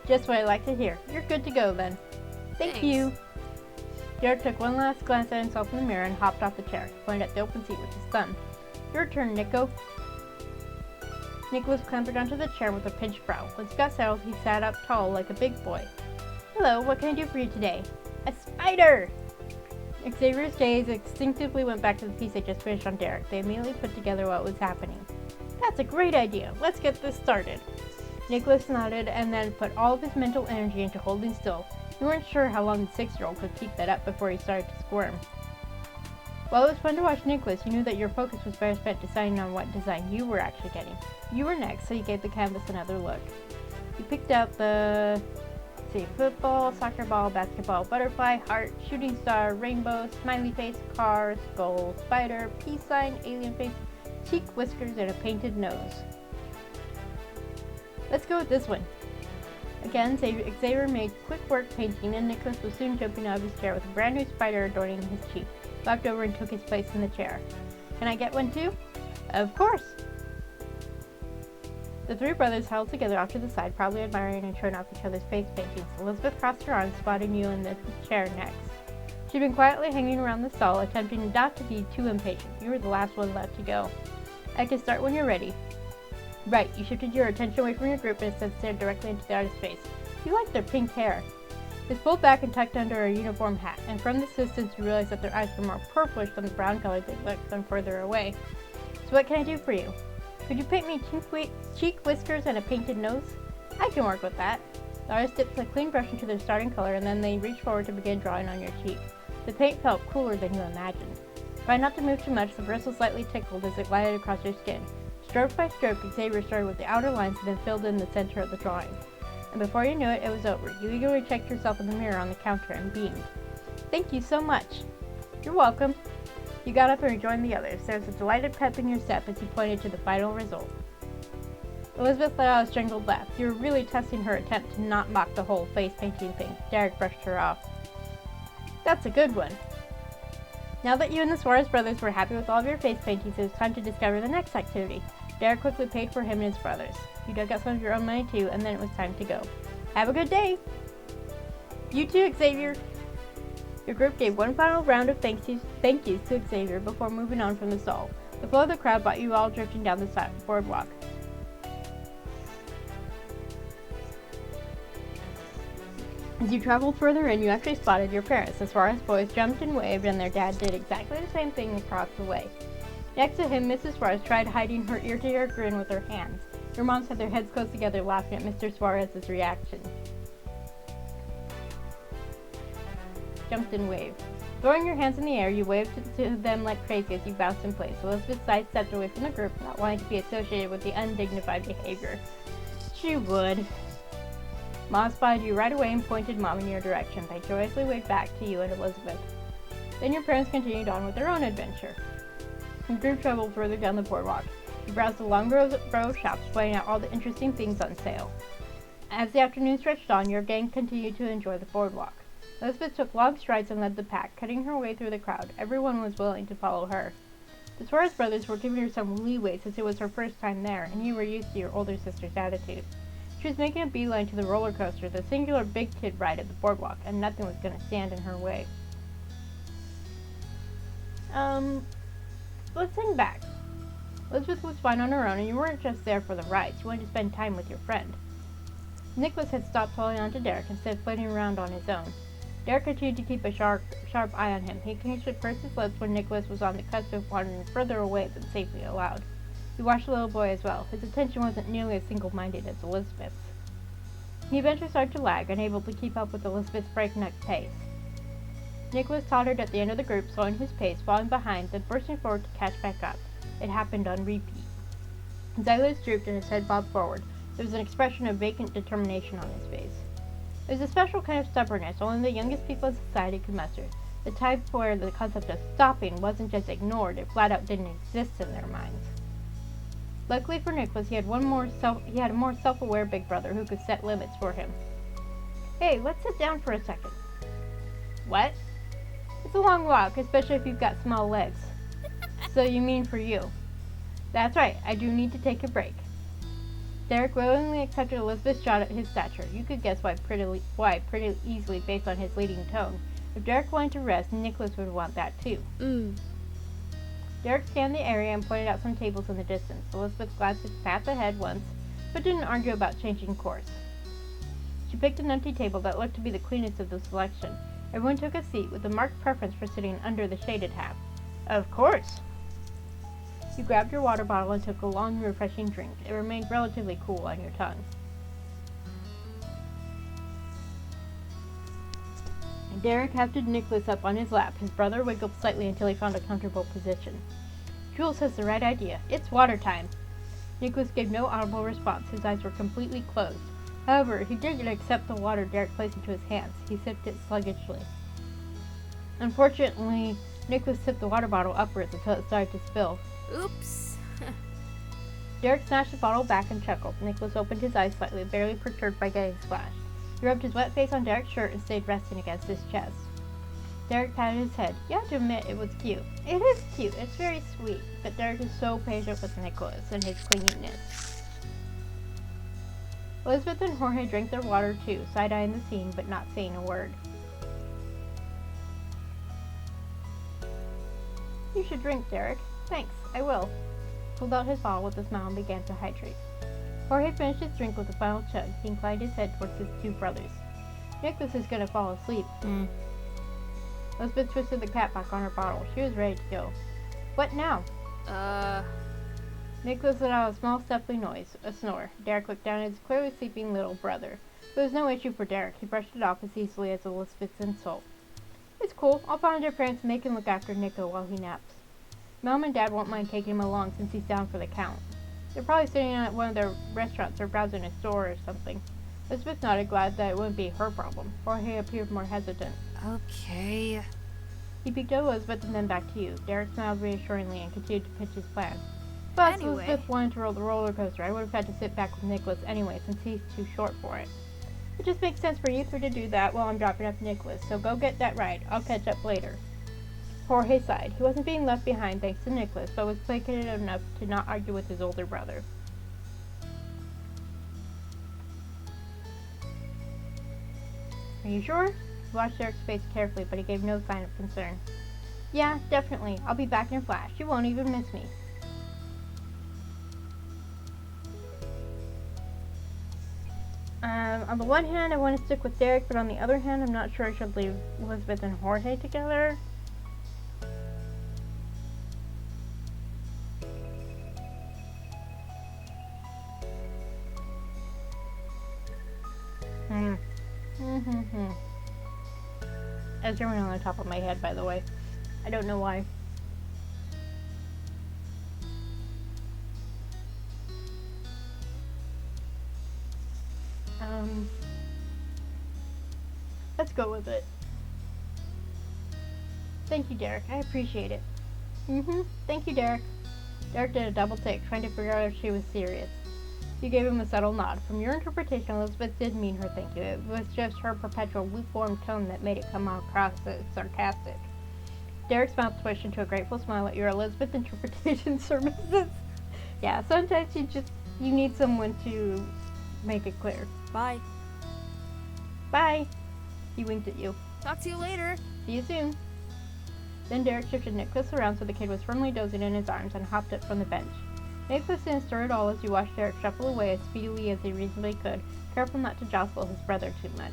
Just what I like to hear. You're good to go then. Thank you. Derek took one last glance at himself in the mirror and hopped off the chair. He pointed at the open seat with his thumb. Your turn, Nico. Nicholas clambered onto the chair with a pinched brow. Once he got settled, he sat up tall like a big boy. Hello, what can I do for you today? A spider! Xavier's gaze instinctively went back to the piece they just finished on Derek. They immediately put together what was happening. That's a great idea. Let's get this started. Nicholas nodded and then put all of his mental energy into holding still. He weren't sure how long the 6-year-old could keep that up before he started to squirm. While it was fun to watch Nicholas, you knew that your focus was better spent deciding on what design you were actually getting. You were next, so you gave the canvas another look. You picked out the football, soccer ball, basketball, butterfly, heart, shooting star, rainbow, smiley face, car, skull, spider, peace sign, alien face, cheek whiskers, and a painted nose. Let's go with this one. Again, Xavier made quick work painting, and Nicholas was soon jumping out of his chair with a brand new spider adorning his cheek. He walked over and took his place in the chair. Can I get one too? Of course! The three brothers held together off to the side, proudly admiring and showing off each other's face paintings. Elizabeth crossed her arms, spotting you in the chair next. She'd been quietly hanging around the stall, attempting not to be too impatient. You were the last one left to go. I can start when you're ready. Right, you shifted your attention away from your group and instead stared directly into the artist's face. You like their pink hair. It's pulled back and tucked under a uniform hat, and from this distance you realized that their eyes were more purplish than the brown color they looked them further away. So what can I do for you? Could you paint me cheek whiskers and a painted nose? I can work with that. The artist dipped the clean brush into their starting color, and then they reached forward to begin drawing on your cheek. The paint felt cooler than you imagined. Try not to move too much, the bristles slightly tickled as it glided across your skin. Stroke by stroke, Xavier started with the outer lines and then filled in the center of the drawing. And before you knew it, it was over. You eagerly checked yourself in the mirror on the counter and beamed. Thank you so much. You're welcome. You got up and rejoined the others. There was a delighted pep in your step as you pointed to the final result. Elizabeth let out a strangled laugh. You were really testing her attempt to not mock the whole face painting thing. Derek brushed her off. That's a good one. Now that you and the Suarez brothers were happy with all of your face paintings, it was time to discover the next activity. Derek quickly paid for him and his brothers. You dug out some of your own money too, and then it was time to go. Have a good day! You too, Xavier! Your group gave one final round of thank yous to Xavier before moving on from the stall. The flow of the crowd brought you all drifting down the boardwalk. As you traveled further in, you actually spotted your parents. The Suarez boys jumped and waved, and their dad did exactly the same thing across the way. Next to him, Mrs. Suarez tried hiding her ear-to-ear grin with her hands. Your moms had their heads close together, laughing at Mr. Suarez's reaction. Jumped and waved. Throwing your hands in the air, you waved to them like crazy as you bounced in place. Elizabeth sidestepped away from the group, not wanting to be associated with the undignified behavior. She would. Mom spotted you right away and pointed Mom in your direction. They joyously waved back to you and Elizabeth. Then your parents continued on with their own adventure. The group traveled further down the boardwalk. You browsed the long row of shops, pointing out all the interesting things on sale. As the afternoon stretched on, your gang continued to enjoy the boardwalk. Elizabeth took long strides and led the pack, cutting her way through the crowd. Everyone was willing to follow her. The Suarez brothers were giving her some leeway since it was her first time there, and you were used to your older sister's attitude. She was making a beeline to the roller coaster, the singular big kid ride at the boardwalk, and nothing was going to stand in her way. Let's think back. Elizabeth was fine on her own, and you weren't just there for the rides. You wanted to spend time with your friend. Nicholas had stopped holding on to Derek instead of flitting around on his own. Derek continued to keep a sharp eye on him. He occasionally pursed his lips when Nicholas was on the cusp of wandering further away than safely allowed. He watched the little boy as well. His attention wasn't nearly as single-minded as Elizabeth's. He eventually started to lag, unable to keep up with Elizabeth's breakneck pace. Nicholas tottered at the end of the group, slowing his pace, falling behind, then bursting forward to catch back up. It happened on repeat. His eyelids drooped and his head bobbed forward. There was an expression of vacant determination on his face. It was a special kind of stubbornness only the youngest people in society could muster, the type where the concept of stopping wasn't just ignored, it flat out didn't exist in their minds. Luckily for Nicholas, he had a more self-aware big brother who could set limits for him. Hey, let's sit down for a second. What? It's a long walk, especially if you've got small legs. So you mean for you. That's right, I do need to take a break. Derek willingly accepted Elizabeth's shot at his stature. You could guess why pretty easily based on his leading tone. If Derek wanted to rest, Nicholas would want that too. Derek scanned the area and pointed out some tables in the distance. Elizabeth glanced at the path ahead once, but didn't argue about changing course. She picked an empty table that looked to be the cleanest of the selection. Everyone took a seat with a marked preference for sitting under the shaded half. Of course! You grabbed your water bottle and took a long, refreshing drink. It remained relatively cool on your tongue. Derek hefted Nicholas up on his lap. His brother wiggled slightly until he found a comfortable position. Jules has the right idea. It's water time. Nicholas gave no audible response. His eyes were completely closed. However, he did accept the water Derek placed into his hands. He sipped it sluggishly. Unfortunately, Nicholas tipped the water bottle upwards until it started to spill. Oops. Derek snatched the bottle back and chuckled. Nicholas opened his eyes slightly, barely perturbed by getting splashed. He rubbed his wet face on Derek's shirt and stayed resting against his chest. Derek patted his head. You have to admit it was cute. It is cute. It's very sweet. But Derek is so patient with Nicholas and his clinginess. Elizabeth and Jorge drank their water too, side-eyeing the scene but not saying a word. You should drink, Derek. Thanks, I will. He pulled out his bottle with a smile and began to hydrate. Jorge finished his drink with a final chug. He inclined his head towards his two brothers. Nicholas is going to fall asleep. Elizabeth twisted the cap back on her bottle. She was ready to go. What now? Nicholas let out a small stealthy noise, a snore. Derek looked down at his clearly sleeping little brother. It was no issue for Derek. He brushed it off as easily as Elizabeth's insult. It's cool. I'll find your parents and they can look after Nico while he naps. Mom and Dad won't mind taking him along since he's down for the count. They're probably sitting at one of their restaurants or browsing a store or something. Elizabeth nodded, glad that it wouldn't be her problem. Jorge appeared more hesitant. Okay. He peeked at Elizabeth and then back to you. Derek smiled reassuringly and continued to pitch his plan. Plus, Anyway. Elizabeth wanted to roll the roller coaster. I would have had to sit back with Nicholas anyway, since he's too short for it. It just makes sense for you three to do that while I'm dropping off Nicholas, so go get that ride. I'll catch up later. Jorge sighed. He wasn't being left behind thanks to Nicholas, but was placated enough to not argue with his older brother. Are you sure? He watched Derek's face carefully, but he gave no sign of concern. Yeah, definitely. I'll be back in a flash. You won't even miss me. On the one hand, I want to stick with Derek, but on the other hand, I'm not sure I should leave Elizabeth and Jorge together. That's German on the top of my head, by the way. I don't know why. Let's go with it. Thank you, Derek. I appreciate it. Thank you, Derek. Derek did a double take, trying to figure out if she was serious. She gave him a subtle nod. From your interpretation, Elizabeth did mean her thank you. It was just her perpetual lukewarm tone that made it come across as sarcastic. Derek's mouth twitched into a grateful smile at your Elizabeth interpretation services. Yeah, sometimes you need someone to make it clear. Bye. Bye. He winked at you. Talk to you later. See you soon. Then Derek shifted Nicholas around so the kid was firmly dozing in his arms and hopped up from the bench. Nicholas didn't stir at all as you watched Derek shuffle away as speedily as he reasonably could, careful not to jostle his brother too much.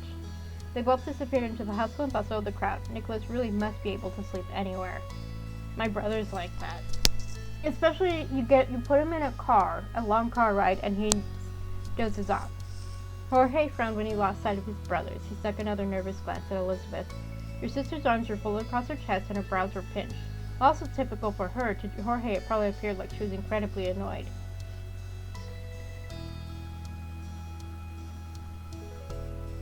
They both disappeared into the hustle and bustle of the crowd. Nicholas really must be able to sleep anywhere. My brother's like that. Especially you put him in a car, a long car ride, and he dozes off. Jorge frowned when he lost sight of his brothers. He stuck another nervous glance at Elizabeth. Your sister's arms were folded across her chest and her brows were pinched. Also typical for her, to Jorge it probably appeared like she was incredibly annoyed.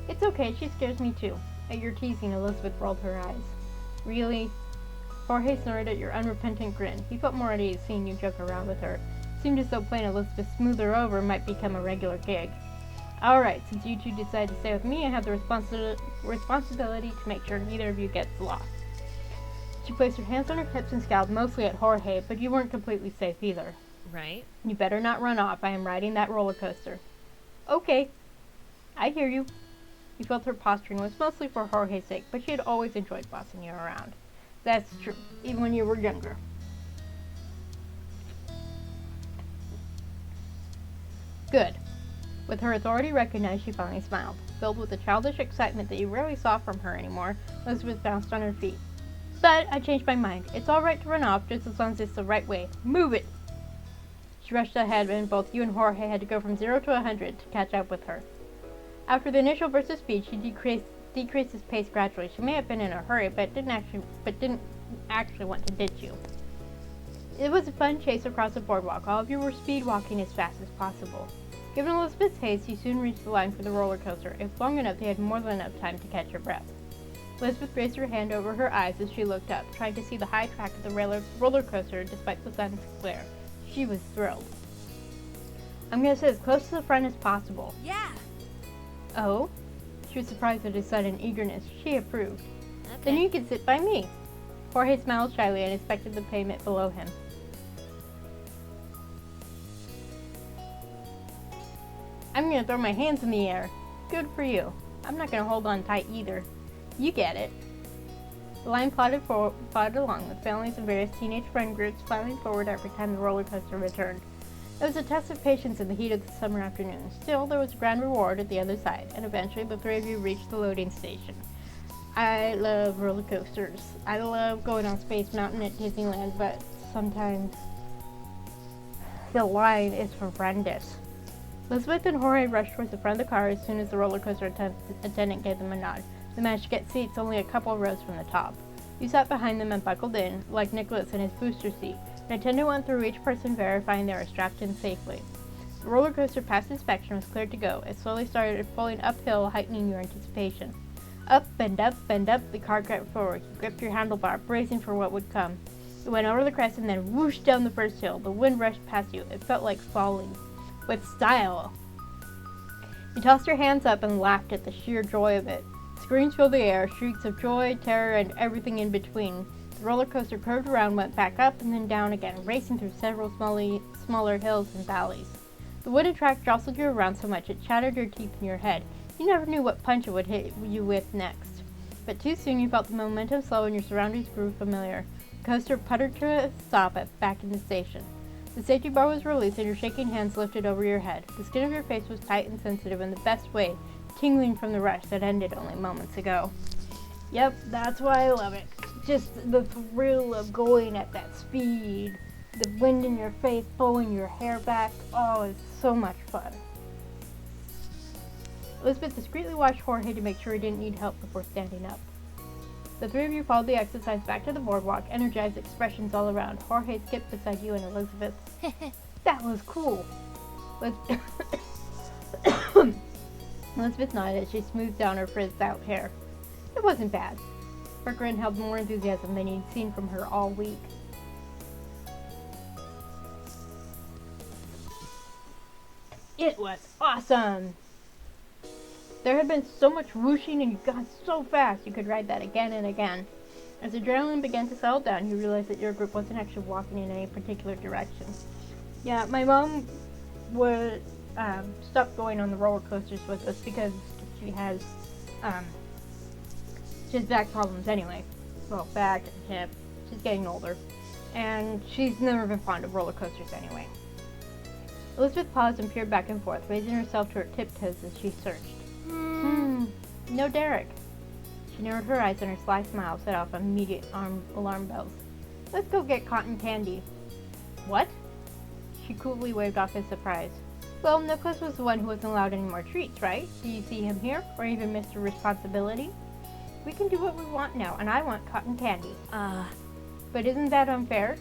It's okay, she scares me too. At your teasing, Elizabeth rolled her eyes. Really? Jorge snorted at your unrepentant grin. He felt more at ease seeing you joke around with her. It seemed as though playing Elizabeth smoother over might become a regular gig. Alright, since you two decided to stay with me, I have the responsibility to make sure neither of you gets lost. She placed her hands on her hips and scowled mostly at Jorge, but you weren't completely safe either. Right. You better not run off. I am riding that roller coaster. Okay. I hear you. You felt her posturing was mostly for Jorge's sake, but she had always enjoyed bossing you around. That's true, even when you were younger. Good. With her authority recognized, she finally smiled. Filled with the childish excitement that you rarely saw from her anymore, Elizabeth bounced on her feet. But I changed my mind. It's all right to run off, just as long as it's the right way. Move it! She rushed ahead, and both you and Jorge had to go from 0 to 100 to catch up with her. After the initial burst of speed, she decreased his pace gradually. She may have been in a hurry, but didn't actually want to ditch you. It was a fun chase across the boardwalk. All of you were speed walking as fast as possible. Given Elizabeth's haste, you soon reached the line for the roller coaster. If long enough, they had more than enough time to catch her breath. Elizabeth raised her hand over her eyes as she looked up, trying to see the high track of the roller coaster despite the sun's glare. She was thrilled. I'm going to sit as close to the front as possible. Yeah. Oh? She was surprised at his sudden eagerness. She approved. Okay. Then you can sit by me. Jorge smiled shyly and inspected the pavement below him. I'm going to throw my hands in the air. Good for you. I'm not going to hold on tight either. You get it. The line plodded along with families and various teenage friend groups filing forward every time the roller coaster returned. It was a test of patience in the heat of the summer afternoon. Still, there was a grand reward at the other side, and eventually the three of you reached the loading station. I love roller coasters. I love going on Space Mountain at Disneyland, but sometimes the line is horrendous. Elizabeth and Jorge rushed towards the front of the car as soon as the roller coaster attendant gave them a nod. They managed to get seats only a couple of rows from the top. You sat behind them and buckled in, like Nicholas in his booster seat, An attendant went through each person, verifying they were strapped in safely. The roller coaster passed inspection was cleared to go. It slowly started pulling uphill, heightening your anticipation. Up and up and up, the car crept forward. You gripped your handlebar, bracing for what would come. It went over the crest and then whooshed down the first hill. The wind rushed past you. It felt like falling. With style. You tossed your hands up and laughed at the sheer joy of it. Screams filled the air, shrieks of joy, terror, and everything in between. The roller coaster curved around, went back up, and then down again, racing through several smaller hills and valleys. The wooden track jostled you around so much it chattered your teeth in your head. You never knew what punch it would hit you with next. But too soon you felt the momentum slow and your surroundings grew familiar. The coaster puttered to a stop back in the station. The safety bar was released and your shaking hands lifted over your head. The skin of your face was tight and sensitive in the best way, tingling from the rush that ended only moments ago. Yep, that's why I love it. Just the thrill of going at that speed. The wind in your face, blowing your hair back. Oh, it's so much fun. Elizabeth discreetly watched Jorge to make sure he didn't need help before standing up. The three of you followed the exercise back to the boardwalk, energized expressions all around. Jorge skipped beside you and Elizabeth. That was cool. Elizabeth nodded as she smoothed down her frizzed-out hair. It wasn't bad. Her grin held more enthusiasm than he'd seen from her all week. It was awesome! There had been so much whooshing and you'd gone so fast you could ride that again and again. As adrenaline began to settle down, you realized that your group wasn't actually walking in any particular direction. Yeah, my mom would stop going on the roller coasters with us because she has back problems anyway. Well, back and hip. She's getting older. And she's never been fond of roller coasters anyway. Elizabeth paused and peered back and forth, raising herself to her tiptoes as she searched. No Derek. She narrowed her eyes and her sly smile set off immediate alarm bells. Let's go get cotton candy. What? She coolly waved off his surprise. Well, Nicholas was the one who wasn't allowed any more treats, right? Do you see him here? Or even Mr. Responsibility? We can do what we want now, and I want cotton candy. But isn't that unfair?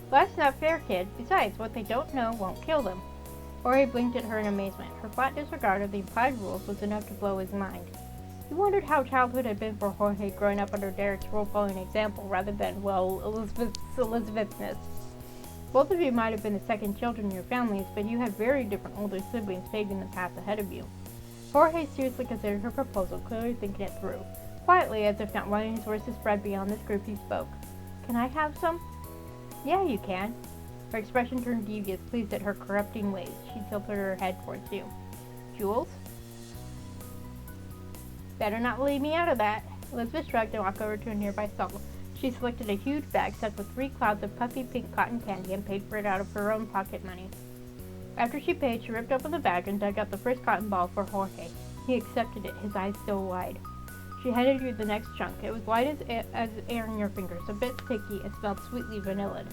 Well, that's not fair, kid. Besides, what they don't know won't kill them. Jorge blinked at her in amazement. Her flat disregard of the implied rules was enough to blow his mind. He wondered how childhood had been for Jorge growing up under Derek's role-following example rather than, well, Elizabethness. Both of you might have been the second children in your families, but you had very different older siblings paving the path ahead of you. Jorge seriously considered her proposal, clearly thinking it through. Quietly, as if not wanting his words to spread beyond this group, he spoke. Can I have some? Yeah, you can. Her expression turned devious, pleased at her corrupting ways. She tilted her head towards you. Jules? Better not leave me out of that. Elizabeth shrugged and walked over to a nearby stall. She selected a huge bag stuffed with 3 clouds of puffy pink cotton candy and paid for it out of her own pocket money. After she paid, she ripped open the bag and dug out the first cotton ball for Jorge. He accepted it, his eyes still wide. She handed you the next chunk. It was light as air in your fingers, a bit sticky, and smelled sweetly vanilla'd.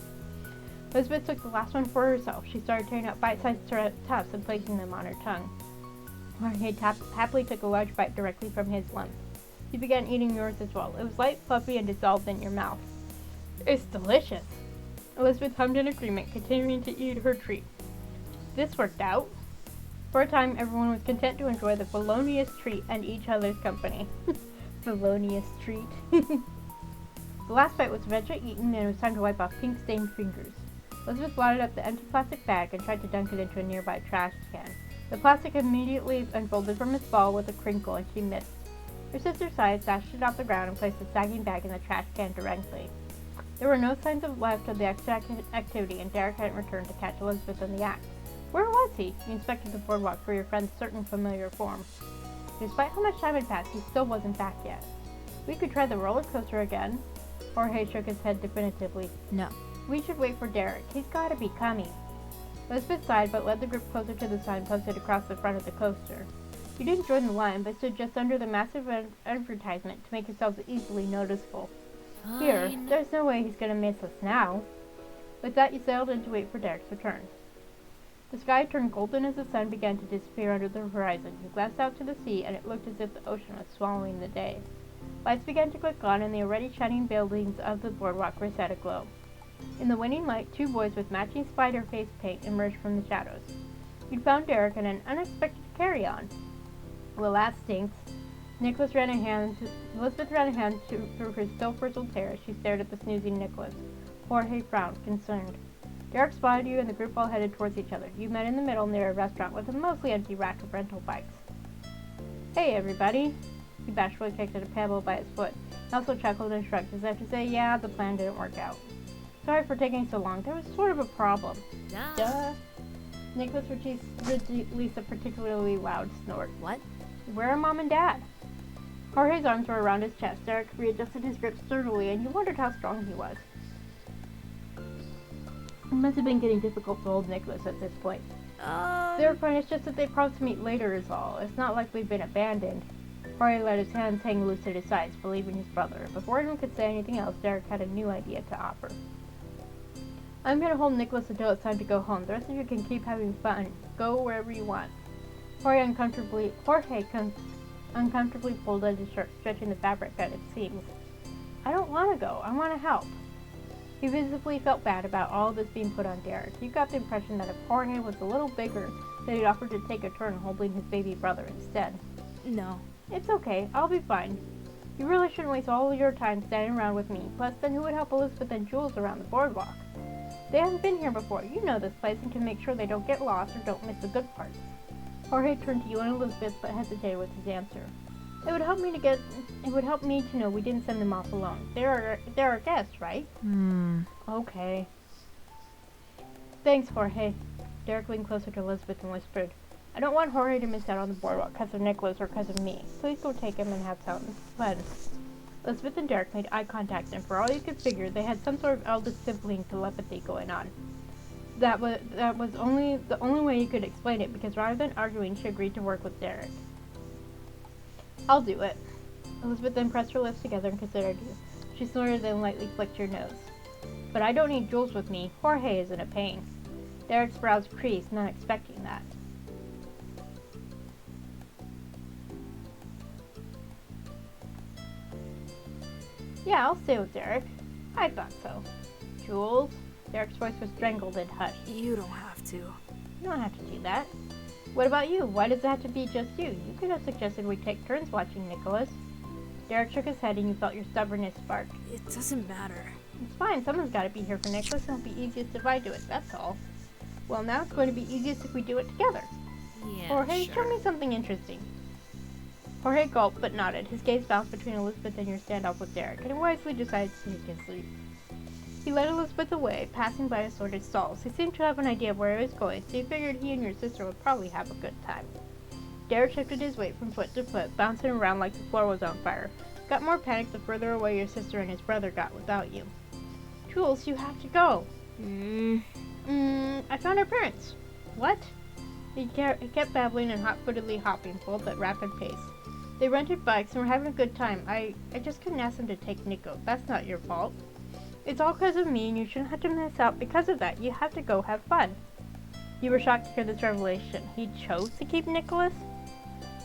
Elizabeth took the last one for herself. She started tearing out bite-sized tufts and placing them on her tongue. Jorge happily took a large bite directly from his lump. You began eating yours as well. It was light, fluffy, and dissolved in your mouth. It's delicious. Elizabeth hummed in agreement, continuing to eat her treat. This worked out. For a time, everyone was content to enjoy the felonious treat and each other's company. Felonious treat. The last bite was eventually eaten, and it was time to wipe off pink-stained fingers. Elizabeth wadded up the empty plastic bag and tried to dunk it into a nearby trash can. The plastic immediately unfolded from its ball with a crinkle, and she missed. Her sister sighed, snatched it off the ground, and placed the sagging bag in the trash can directly. There were no signs left of the extra activity, and Derek hadn't returned to catch Elizabeth in the act. Where was he? You inspected the boardwalk for your friend's certain familiar form. Despite how much time had passed, he still wasn't back yet. We could try the roller coaster again. Jorge shook his head definitively. No. We should wait for Derek. He's gotta be coming. Elizabeth sighed, but led the group closer to the sign posted across the front of the coaster. You didn't join the line, but stood just under the massive advertisement to make yourselves easily noticeable. Fine. Here, there's no way he's gonna miss us now. With that, you sailed in to wait for Derek's return. The sky turned golden as the sun began to disappear under the horizon. You glanced out to the sea, and it looked as if the ocean was swallowing the day. Lights began to click on, and the already shining buildings of the boardwalk were set aglow. In the waning light, two boys with matching spider face paint emerged from the shadows. You'd found Derek in an unexpected carry-on. Well, that stinks. Elizabeth ran a hand through her still frizzled hair as she stared at the snoozing Nicholas. Jorge frowned, concerned. Derek spotted you and the group all headed towards each other. You met in the middle near a restaurant with a mostly empty rack of rental bikes. Hey, everybody. He bashfully kicked at a pebble by his foot. He also chuckled and shrugged as if to say, yeah, the plan didn't work out. Sorry for taking so long. There was sort of a problem. Duh. Nicholas released a particularly loud snort. What? Where are Mom and Dad? Jorge's arms were around his chest. Derek readjusted his grip sturdily, and you wondered how strong he was. It must have been getting difficult to hold Nicholas at this point. They're fine, it's just that they promised to meet later is all. It's not like we've been abandoned. Jorge let his hands hang loose at his sides, believing his brother. Before anyone could say anything else, Derek had a new idea to offer. I'm gonna hold Nicholas until it's time to go home. The rest of you can keep having fun. Go wherever you want. Jorge uncomfortably pulled at his shirt, stretching the fabric at its seams. I don't want to go. I want to help. He visibly felt bad about all this being put on Derek. You got the impression that if Jorge was a little bigger, that he'd offered to take a turn holding his baby brother instead. No. It's okay. I'll be fine. You really shouldn't waste all your time standing around with me. Plus, then who would help Elizabeth and Jules around the boardwalk? They haven't been here before. You know this place and can make sure they don't get lost or don't miss the good parts. Jorge turned to you and Elizabeth, but hesitated with his answer. It would help me to know we didn't send them off alone. They're our guests, right? Okay. Thanks, Jorge. Derek leaned closer to Elizabeth and whispered, I don't want Jorge to miss out on the boardwalk because of Nicholas or because of me. Please go take him and have some fun. Elizabeth and Derek made eye contact, and for all you could figure, they had some sort of eldest sibling telepathy going on. That was the only way you could explain it, because rather than arguing, she agreed to work with Derek. I'll do it. Elizabeth then pressed her lips together and considered you. She snorted and lightly flicked your nose. But I don't need Jules with me. Jorge isn't a pain. Derek's brows creased, not expecting that. Yeah, I'll stay with Derek. I thought so. Jules? Derek's voice was strangled and hushed. You don't have to. You don't have to do that. What about you? Why does it have to be just you? You could have suggested we take turns watching Nicholas. Derek shook his head and you felt your stubbornness spark. It doesn't matter. It's fine. Someone's got to be here for Nicholas, and it'll be easiest if I do it. That's all. Well, now it's going to be easiest if we do it together. Yeah, Jorge, sure. show me something interesting. Jorge gulped but nodded. His gaze bounced between Elizabeth and your standoff with Derek, and he wisely decided to take his leave. He led Elizabeth away, passing by assorted stalls. He seemed to have an idea of where he was going, so he figured he and your sister would probably have a good time. Derek shifted his weight from foot to foot, bouncing around like the floor was on fire. Got more panicked the further away your sister and his brother got without you. Jules, you have to go. I found our parents. What? He kept babbling and hot-footedly hopping, full but rapid pace. They rented bikes and were having a good time. I just couldn't ask them to take Nico. That's not your fault. It's all because of me, and you shouldn't have to miss out because of that. You have to go have fun. You were shocked to hear this revelation. He chose to keep Nicholas?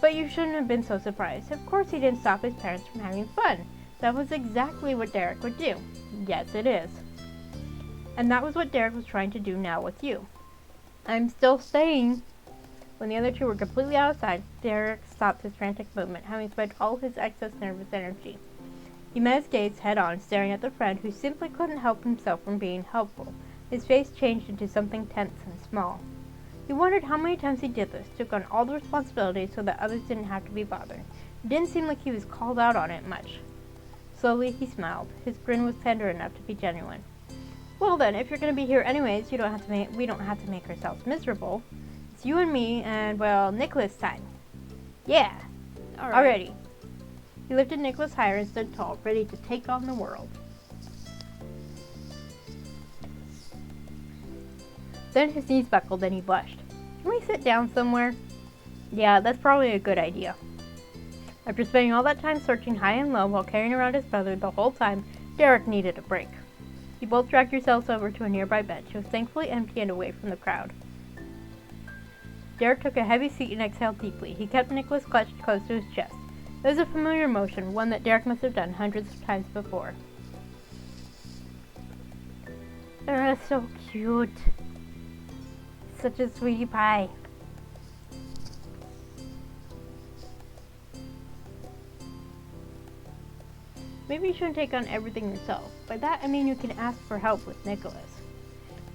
But you shouldn't have been so surprised. Of course he didn't stop his parents from having fun. That was exactly what Derek would do. Yes, it is. And that was what Derek was trying to do now with you. I'm still staying. When the other two were completely outside, Derek stopped his frantic movement, having spent all his excess nervous energy. He met his gaze head-on, staring at the friend who simply couldn't help himself from being helpful. His face changed into something tense and small. He wondered how many times he did this, took on all the responsibility so that others didn't have to be bothered. It didn't seem like he was called out on it much. Slowly, he smiled. His grin was tender enough to be genuine. Well then, if you're going to be here anyways, we don't have to make ourselves miserable. It's you and me, and, well, Nicholas time. Yeah. Alrighty. He lifted Nicholas higher and stood tall, ready to take on the world. Then his knees buckled and he blushed. Can we sit down somewhere? Yeah, that's probably a good idea. After spending all that time searching high and low while carrying around his brother the whole time, Derek needed a break. You both dragged yourselves over to a nearby bench. It was thankfully empty and away from the crowd. Derek took a heavy seat and exhaled deeply. He kept Nicholas clutched close to his chest. It was a familiar motion, one that Derek must have done hundreds of times before. So cute. Such a sweetie pie. Maybe you shouldn't take on everything yourself. By that, I mean you can ask for help with Nicholas.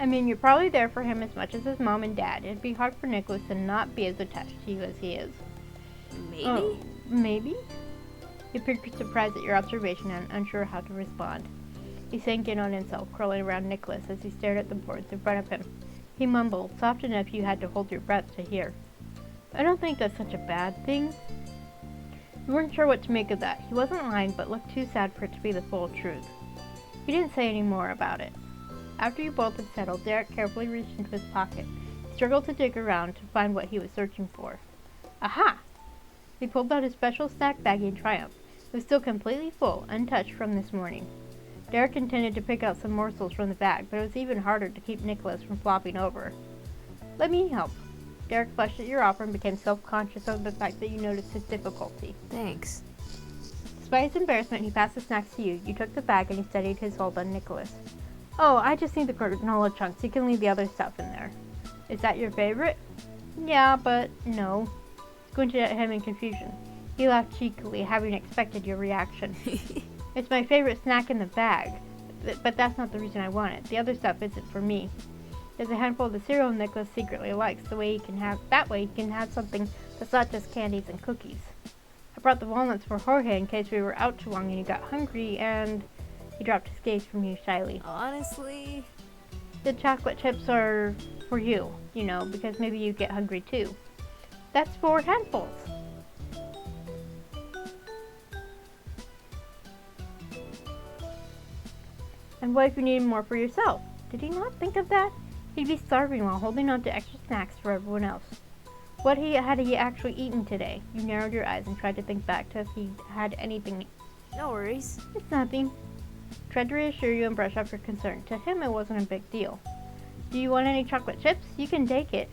I mean, you're probably there for him as much as his mom and dad. It'd be hard for Nicholas to not be as attached to you as he is. Maybe? Oh, maybe? He appeared surprised at your observation and unsure how to respond. He sank in on himself, curling around Nicholas as he stared at the boards in front of him. He mumbled, soft enough you had to hold your breath to hear. I don't think that's such a bad thing. You weren't sure what to make of that. He wasn't lying, but looked too sad for it to be the full truth. He didn't say any more about it. After you both had settled, Derek carefully reached into his pocket. He struggled to dig around to find what he was searching for. Aha! He pulled out his special snack bag in triumph. It was still completely full, untouched from this morning. Derek intended to pick out some morsels from the bag, but it was even harder to keep Nicholas from flopping over. Let me help. Derek flushed at your offer and became self-conscious of the fact that you noticed his difficulty. Thanks. Despite his embarrassment, he passed the snacks to you. You took the bag and he steadied his hold on Nicholas. Oh, I just need the granola chunks. You can leave the other stuff in there. Is that your favorite? Yeah, but no. Squinted at him in confusion. He laughed cheekily, having expected your reaction. It's my favorite snack in the bag, but that's not the reason I want it. The other stuff isn't for me. There's a handful of the cereal Nicholas secretly likes. That way he can have something that's not just candies and cookies. I brought the walnuts for Jorge in case we were out too long and you got hungry, and he dropped his gaze from you shyly. Honestly, The chocolate chips are for you, because maybe you get hungry too. That's 4 handfuls. And what if you needed more for yourself? Did he not think of that? He'd be starving while holding on to extra snacks for everyone else. What had he actually eaten today? You narrowed your eyes and tried to think back to if he had anything. no worries. It's nothing. Tried to reassure you and brush off your concern. To him, it wasn't a big deal. Do you want any chocolate chips? You can take it.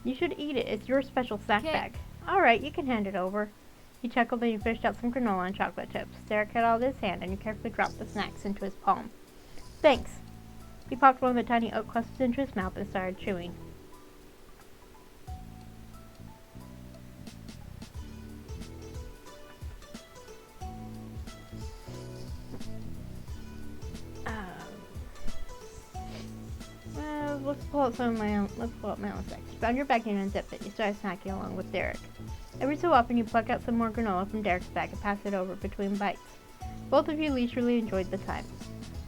You should eat it. It's your special snack Okay. bag. Alright, you can hand it over. He chuckled and you fished out some granola and chocolate chips. Derek had out his hand and you carefully dropped the snacks into his palm. Thanks. He popped one of the tiny oat crusts into his mouth and started chewing. Let's pull out my own snacks. You found your bag and unzipped it. You started snacking along with Derek. Every so often you pluck out some more granola from Derek's bag and pass it over between bites. Both of you leisurely enjoyed the time.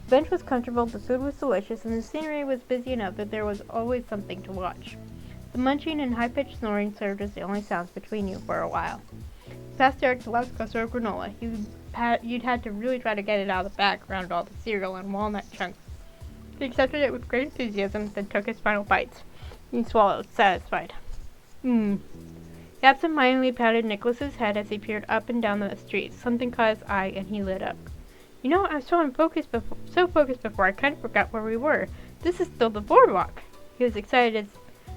The bench was comfortable, the food was delicious, and the scenery was busy enough that there was always something to watch. The munching and high-pitched snoring served as the only sounds between you for a while. You passed Derek the last cluster of granola. You'd had to really try to get it out of the bag around all the cereal and walnut chunks. He accepted it with great enthusiasm, then took his final bites. He swallowed, satisfied. He absent-mindedly patted Nicholas's head as he peered up and down the street. Something caught his eye, and he lit up. I was so focused before, I kind of forgot where we were. This is still the boardwalk. He was excited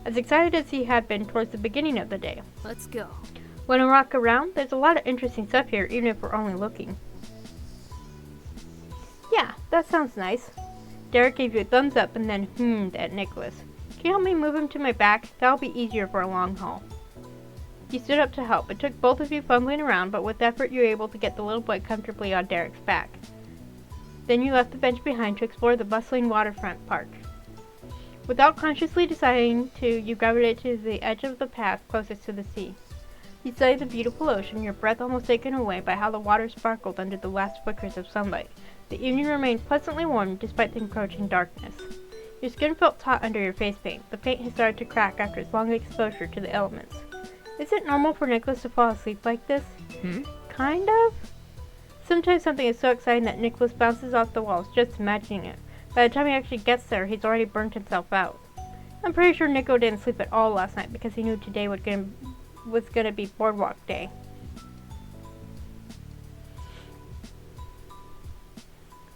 as he had been towards the beginning of the day. Let's go. Wanna walk around? There's a lot of interesting stuff here, even if we're only looking. Yeah, that sounds nice. Derek gave you a thumbs up and then hummed at Nicholas. Can you help me move him to my back? That'll be easier for a long haul. You stood up to help. It took both of you fumbling around, but with effort you were able to get the little boy comfortably on Derek's back. Then you left the bench behind to explore the bustling waterfront park. Without consciously deciding to, you gravitated to the edge of the path closest to the sea. You studied the beautiful ocean, your breath almost taken away by how the water sparkled under the last flickers of sunlight. The evening remained pleasantly warm despite the encroaching darkness. Your skin felt taut under your face paint. The paint had started to crack after its long exposure to the elements. Is it normal for Nicholas to fall asleep like this? Kind of. Sometimes something is so exciting that Nicholas bounces off the walls just imagining it. By the time he actually gets there, he's already burnt himself out. I'm pretty sure Nico didn't sleep at all last night because he knew today was gonna be boardwalk day.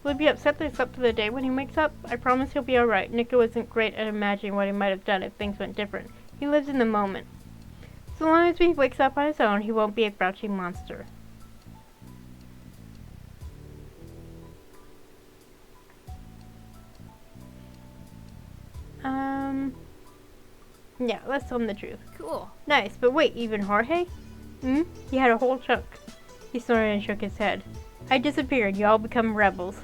Will he be upset that he slept through the day when he wakes up? I promise he'll be alright. Nico isn't great at imagining what he might have done if things went different. He lives in the moment. So long as he wakes up on his own, he won't be a grouchy monster. Yeah, let's tell him the truth. Cool. Nice, but wait, even Jorge? He had a whole chunk. He snorted and shook his head. I disappeared, you all become rebels.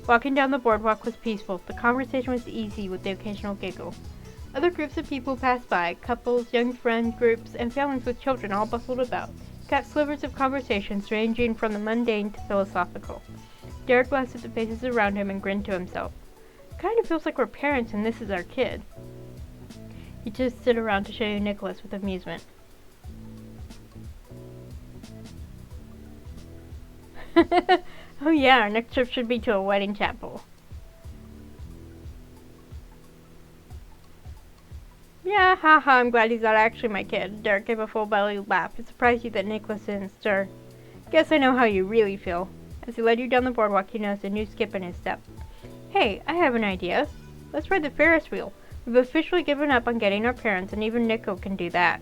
Walking down the boardwalk was peaceful. The conversation was easy with the occasional giggle. Other groups of people passed by, couples, young friend groups, and families with children all bustled about. Got slivers of conversations ranging from the mundane to philosophical. Derek glanced at the faces around him and grinned to himself. Kind of feels like we're parents and this is our kid. He just stood around to show you Nicholas with amusement. Oh yeah, our next trip should be to a wedding chapel. Yeah, haha, I'm glad he's not actually my kid. Derek gave a full-bellied laugh. It surprised you that Nicholas didn't stir. Guess I know how you really feel. As he led you down the boardwalk, you noticed a new skip in his step. Hey, I have an idea. Let's ride the Ferris wheel. We've officially given up on getting our parents, and even Nico can do that.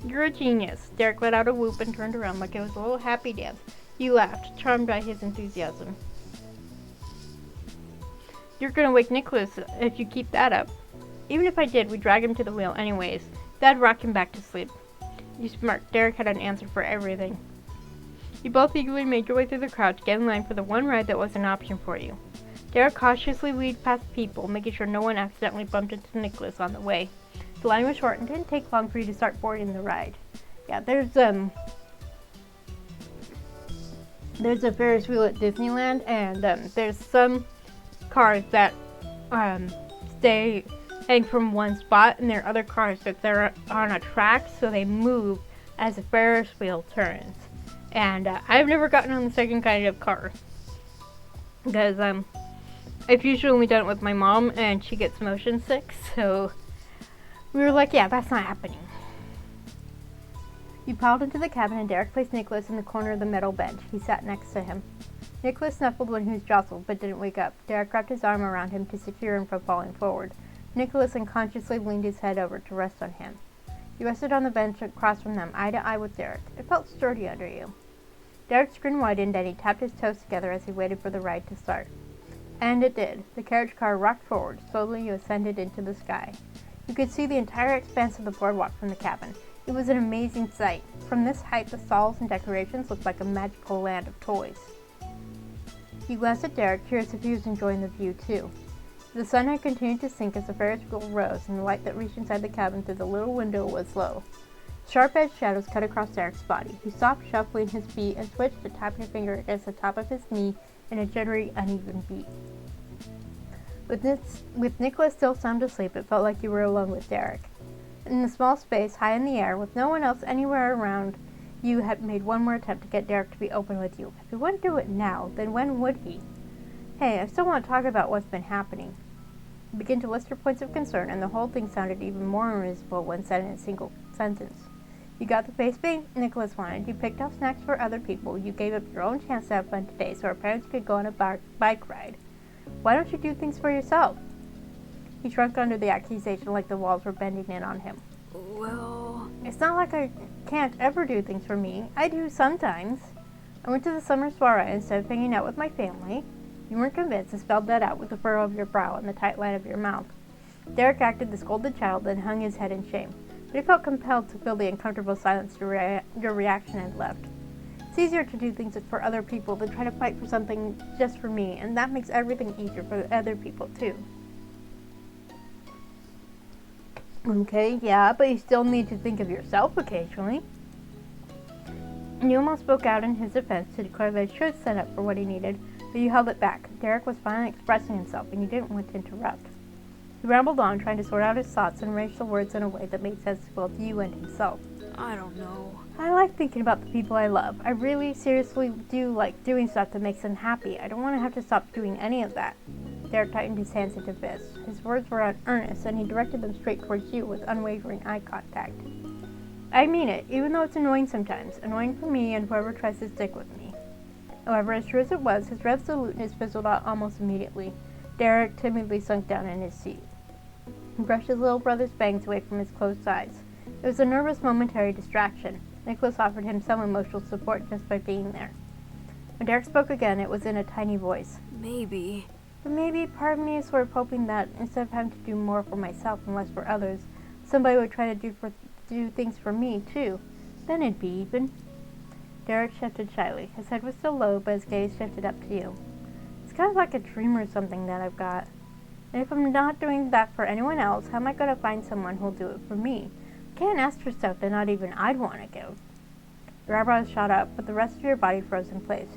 You're a genius. Derek let out a whoop and turned around like it was a little happy dance. You laughed, charmed by his enthusiasm. You're gonna wake Nicholas if you keep that up. Even if I did, we'd drag him to the wheel anyways. That'd rock him back to sleep. You smirked. Derek had an answer for everything. You both eagerly made your way through the crowd to get in line for the one ride that was an option for you. Derek cautiously lead past people, making sure no one accidentally bumped into Nicholas on the way. The line was short and didn't take long for you to start boarding the ride. Yeah, there's a Ferris wheel at Disneyland, and there's some cars that stay heading from one spot, and there are other cars that they're on a track, so they move as the Ferris wheel turns. And I've never gotten on the second kind of car because I've usually only done it with my mom, and she gets motion sick, so we were like, yeah, that's not happening. You piled into the cabin, and Derek placed Nicholas in the corner of the metal bench. He sat next to him. Nicholas snuffled when he was jostled, but didn't wake up. Derek wrapped his arm around him to secure him from falling forward. Nicholas unconsciously leaned his head over to rest on him. You rested on the bench across from them, eye to eye with Derek. It felt sturdy under you. Derek's grin widened, and he tapped his toes together as he waited for the ride to start. And it did. The carriage car rocked forward. Slowly you ascended into the sky. You could see the entire expanse of the boardwalk from the cabin. It was an amazing sight. From this height, the stalls and decorations looked like a magical land of toys. You glanced at Derek, curious if he was enjoying the view too. The sun had continued to sink as the Ferris wheel rose, and the light that reached inside the cabin through the little window was low. Sharp-edged shadows cut across Derek's body. He stopped, shuffling his feet, and switched to tapping a finger against the top of his knee in a jittery, uneven beat. With Nicholas still sound asleep, it felt like you were alone with Derek. In the small space, high in the air, with no one else anywhere around, you had made one more attempt to get Derek to be open with you. If he wouldn't do it now, then when would he? Hey, I still want to talk about what's been happening. You begin to list your points of concern, and the whole thing sounded even more unreasonable when said in a single sentence. You got the face paint Nicholas wanted, you picked out snacks for other people, you gave up your own chance to have fun today so our parents could go on a bike ride. Why don't you do things for yourself? He shrunk under the accusation like the walls were bending in on him. Well, It's not like I can't ever do things for me. I do sometimes. I went to the summer soiree instead of hanging out with my family. You weren't convinced and spelled that out with the furrow of your brow and the tight line of your mouth. Derek acted the scolded child, then hung his head in shame. But he felt compelled to fill the uncomfortable silence your reaction had left. It's easier to do things for other people than try to fight for something just for me, and that makes everything easier for other people too. Okay, yeah, but you still need to think of yourself occasionally. You almost spoke out in his defense to declare that he should stand up for what he needed, but you held it back. Derek was finally expressing himself, and you didn't want to interrupt. He rambled on, trying to sort out his thoughts and arrange the words in a way that made sense to both you and himself. I don't know. I like thinking about the people I love. I really seriously do like doing stuff that makes them happy. I don't want to have to stop doing any of that. Derek tightened his hands into fists. His words were earnest, and he directed them straight towards you with unwavering eye contact. I mean it, even though it's annoying sometimes. Annoying for me and whoever tries to stick with me. However, as true as it was, his resoluteness fizzled out almost immediately. Derek timidly sunk down in his seat. He brushed his little brother's bangs away from his closed eyes. It was a nervous, momentary distraction. Nicholas offered him some emotional support just by being there. When Derek spoke again, it was in a tiny voice. Maybe. But maybe part of me is sort of hoping that instead of having to do more for myself and less for others, somebody would try to do things for me too. Then it'd be even. Derek shifted shyly. His head was still low, but his gaze shifted up to you. It's kind of like a dream or something that I've got. And if I'm not doing that for anyone else, how am I going to find someone who'll do it for me? I can't ask for stuff that not even I'd want to give. Your eyebrows shot up, but the rest of your body froze in place.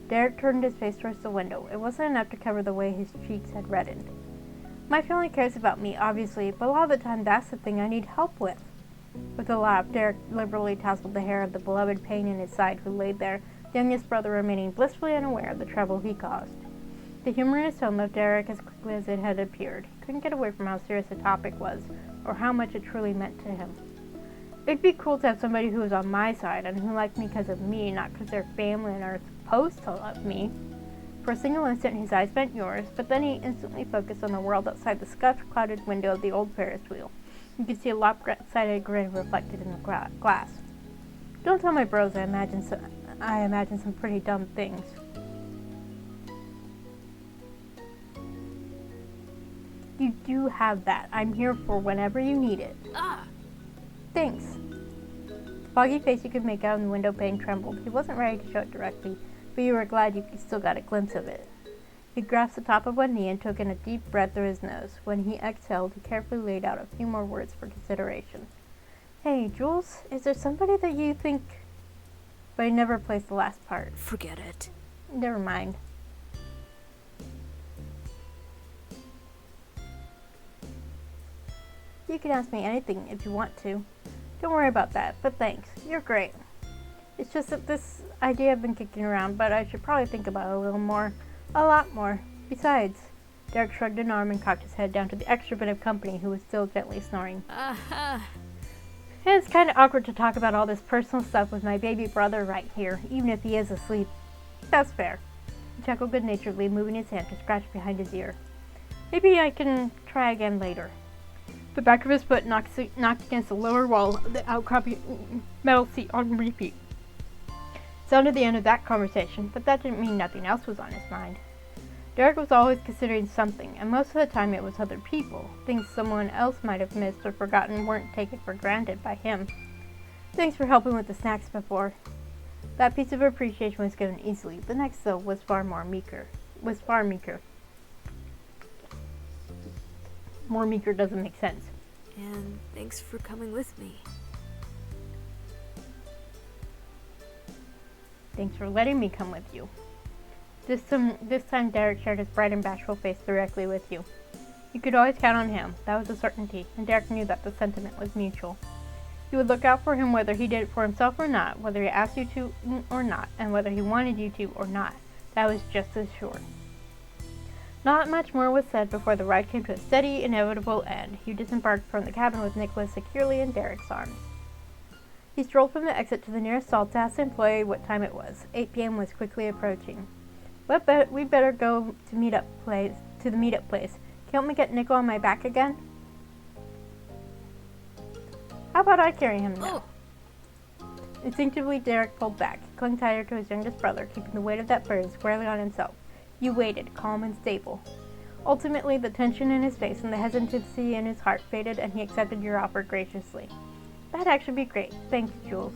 Derek turned his face towards the window. It wasn't enough to cover the way his cheeks had reddened. My family cares about me, obviously, but a lot of the time that's the thing I need help with. With a laugh, Derek liberally tousled the hair of the beloved pain in his side who lay there, the youngest brother remaining blissfully unaware of the trouble he caused. The humor in his tone left Derek as quickly as it had appeared. He couldn't get away from how serious the topic was, or how much it truly meant to him. It'd be cool to have somebody who was on my side and who liked me because of me, not because they're family and are supposed to love me. For a single instant, his eyes met yours, but then he instantly focused on the world outside the scuff-clouded window of the old Ferris wheel. You could see a lopsided grin reflected in the glass. Don't tell my bros I imagine some pretty dumb things. You do have that. I'm here for whenever you need it. Thanks. The foggy face you could make out in the window pane trembled. He wasn't ready to show it directly, but you were glad you still got a glimpse of it. He grasped the top of one knee and took in a deep breath through his nose. When he exhaled, he carefully laid out a few more words for consideration. Hey, Jules, is there somebody that you think... But he never placed the last part. Forget it. Never mind. You can ask me anything if you want to. Don't worry about that, but thanks. You're great. It's just that this idea I've been kicking around, but I should probably think about it a little more. A lot more. Besides, Derek shrugged an arm and cocked his head down to the extra bit of company who was still gently snoring. And it's kind of awkward to talk about all this personal stuff with my baby brother right here, even if he is asleep. That's fair. He chuckled good-naturedly, moving his hand to scratch behind his ear. Maybe I can try again later. The back of his foot knocked against the lower wall of the outcropping metal seat on repeat. Sounded the end of that conversation, but that didn't mean nothing else was on his mind. Derek was always considering something, and most of the time it was other people. Things someone else might have missed or forgotten weren't taken for granted by him. Thanks for helping with the snacks before. That piece of appreciation was given easily. The next, though, was far meeker. More meeker doesn't make sense. And thanks for coming with me. Thanks for letting me come with you. This time Derek shared his bright and bashful face directly with you. You could always count on him. That was a certainty, and Derek knew that the sentiment was mutual. You would look out for him whether he did it for himself or not, whether he asked you to or not, and whether he wanted you to or not. That was just as sure. Not much more was said before the ride came to a steady, inevitable end. You disembarked from the cabin with Nicholas securely in Derek's arms. He strolled from the exit to the nearest stall to ask the employee what time it was. 8 p.m. was quickly approaching. We'd better go to the meetup place. Can you help me get Nico on my back again? How about I carry him now? Instinctively, Derek pulled back. He clung tighter to his youngest brother, keeping the weight of that burden squarely on himself. You waited, calm and stable. Ultimately, the tension in his face and the hesitancy in his heart faded, and he accepted your offer graciously. That'd actually be great. Thanks, Jules.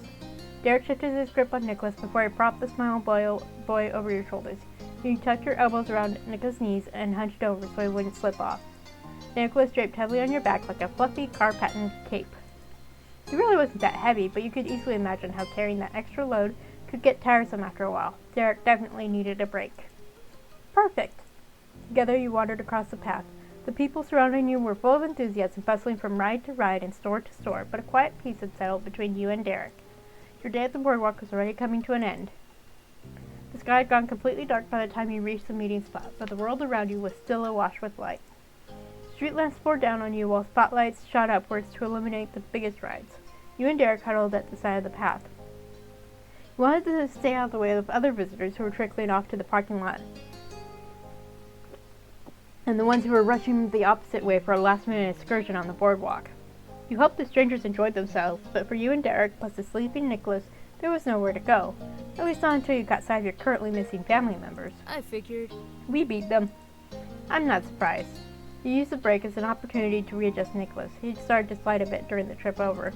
Derek shifted his grip on Nicholas before he propped the small boy over your shoulders. You tucked your elbows around Nicholas' knees and hunched over so he wouldn't slip off. Nicholas draped heavily on your back like a fluffy car-patterned cape. He really wasn't that heavy, but you could easily imagine how carrying that extra load could get tiresome after a while. Derek definitely needed a break. Perfect. Together you wandered across the path. The people surrounding you were full of enthusiasm, bustling from ride to ride and store to store, but a quiet peace had settled between you and Derek. Your day at the boardwalk was already coming to an end. The sky had gone completely dark by the time you reached the meeting spot, but the world around you was still awash with light. Street lamps poured down on you while spotlights shot upwards to illuminate the biggest rides. You and Derek huddled at the side of the path. You wanted to stay out of the way of other visitors who were trickling off to the parking lot, and the ones who were rushing the opposite way for a last-minute excursion on the boardwalk. You hoped the strangers enjoyed themselves, but for you and Derek, plus the sleeping Nicholas, there was nowhere to go. At least not until you got sight of your currently missing family members. I figured. We beat them. I'm not surprised. He used the break as an opportunity to readjust Nicholas. He'd started to slide a bit during the trip over.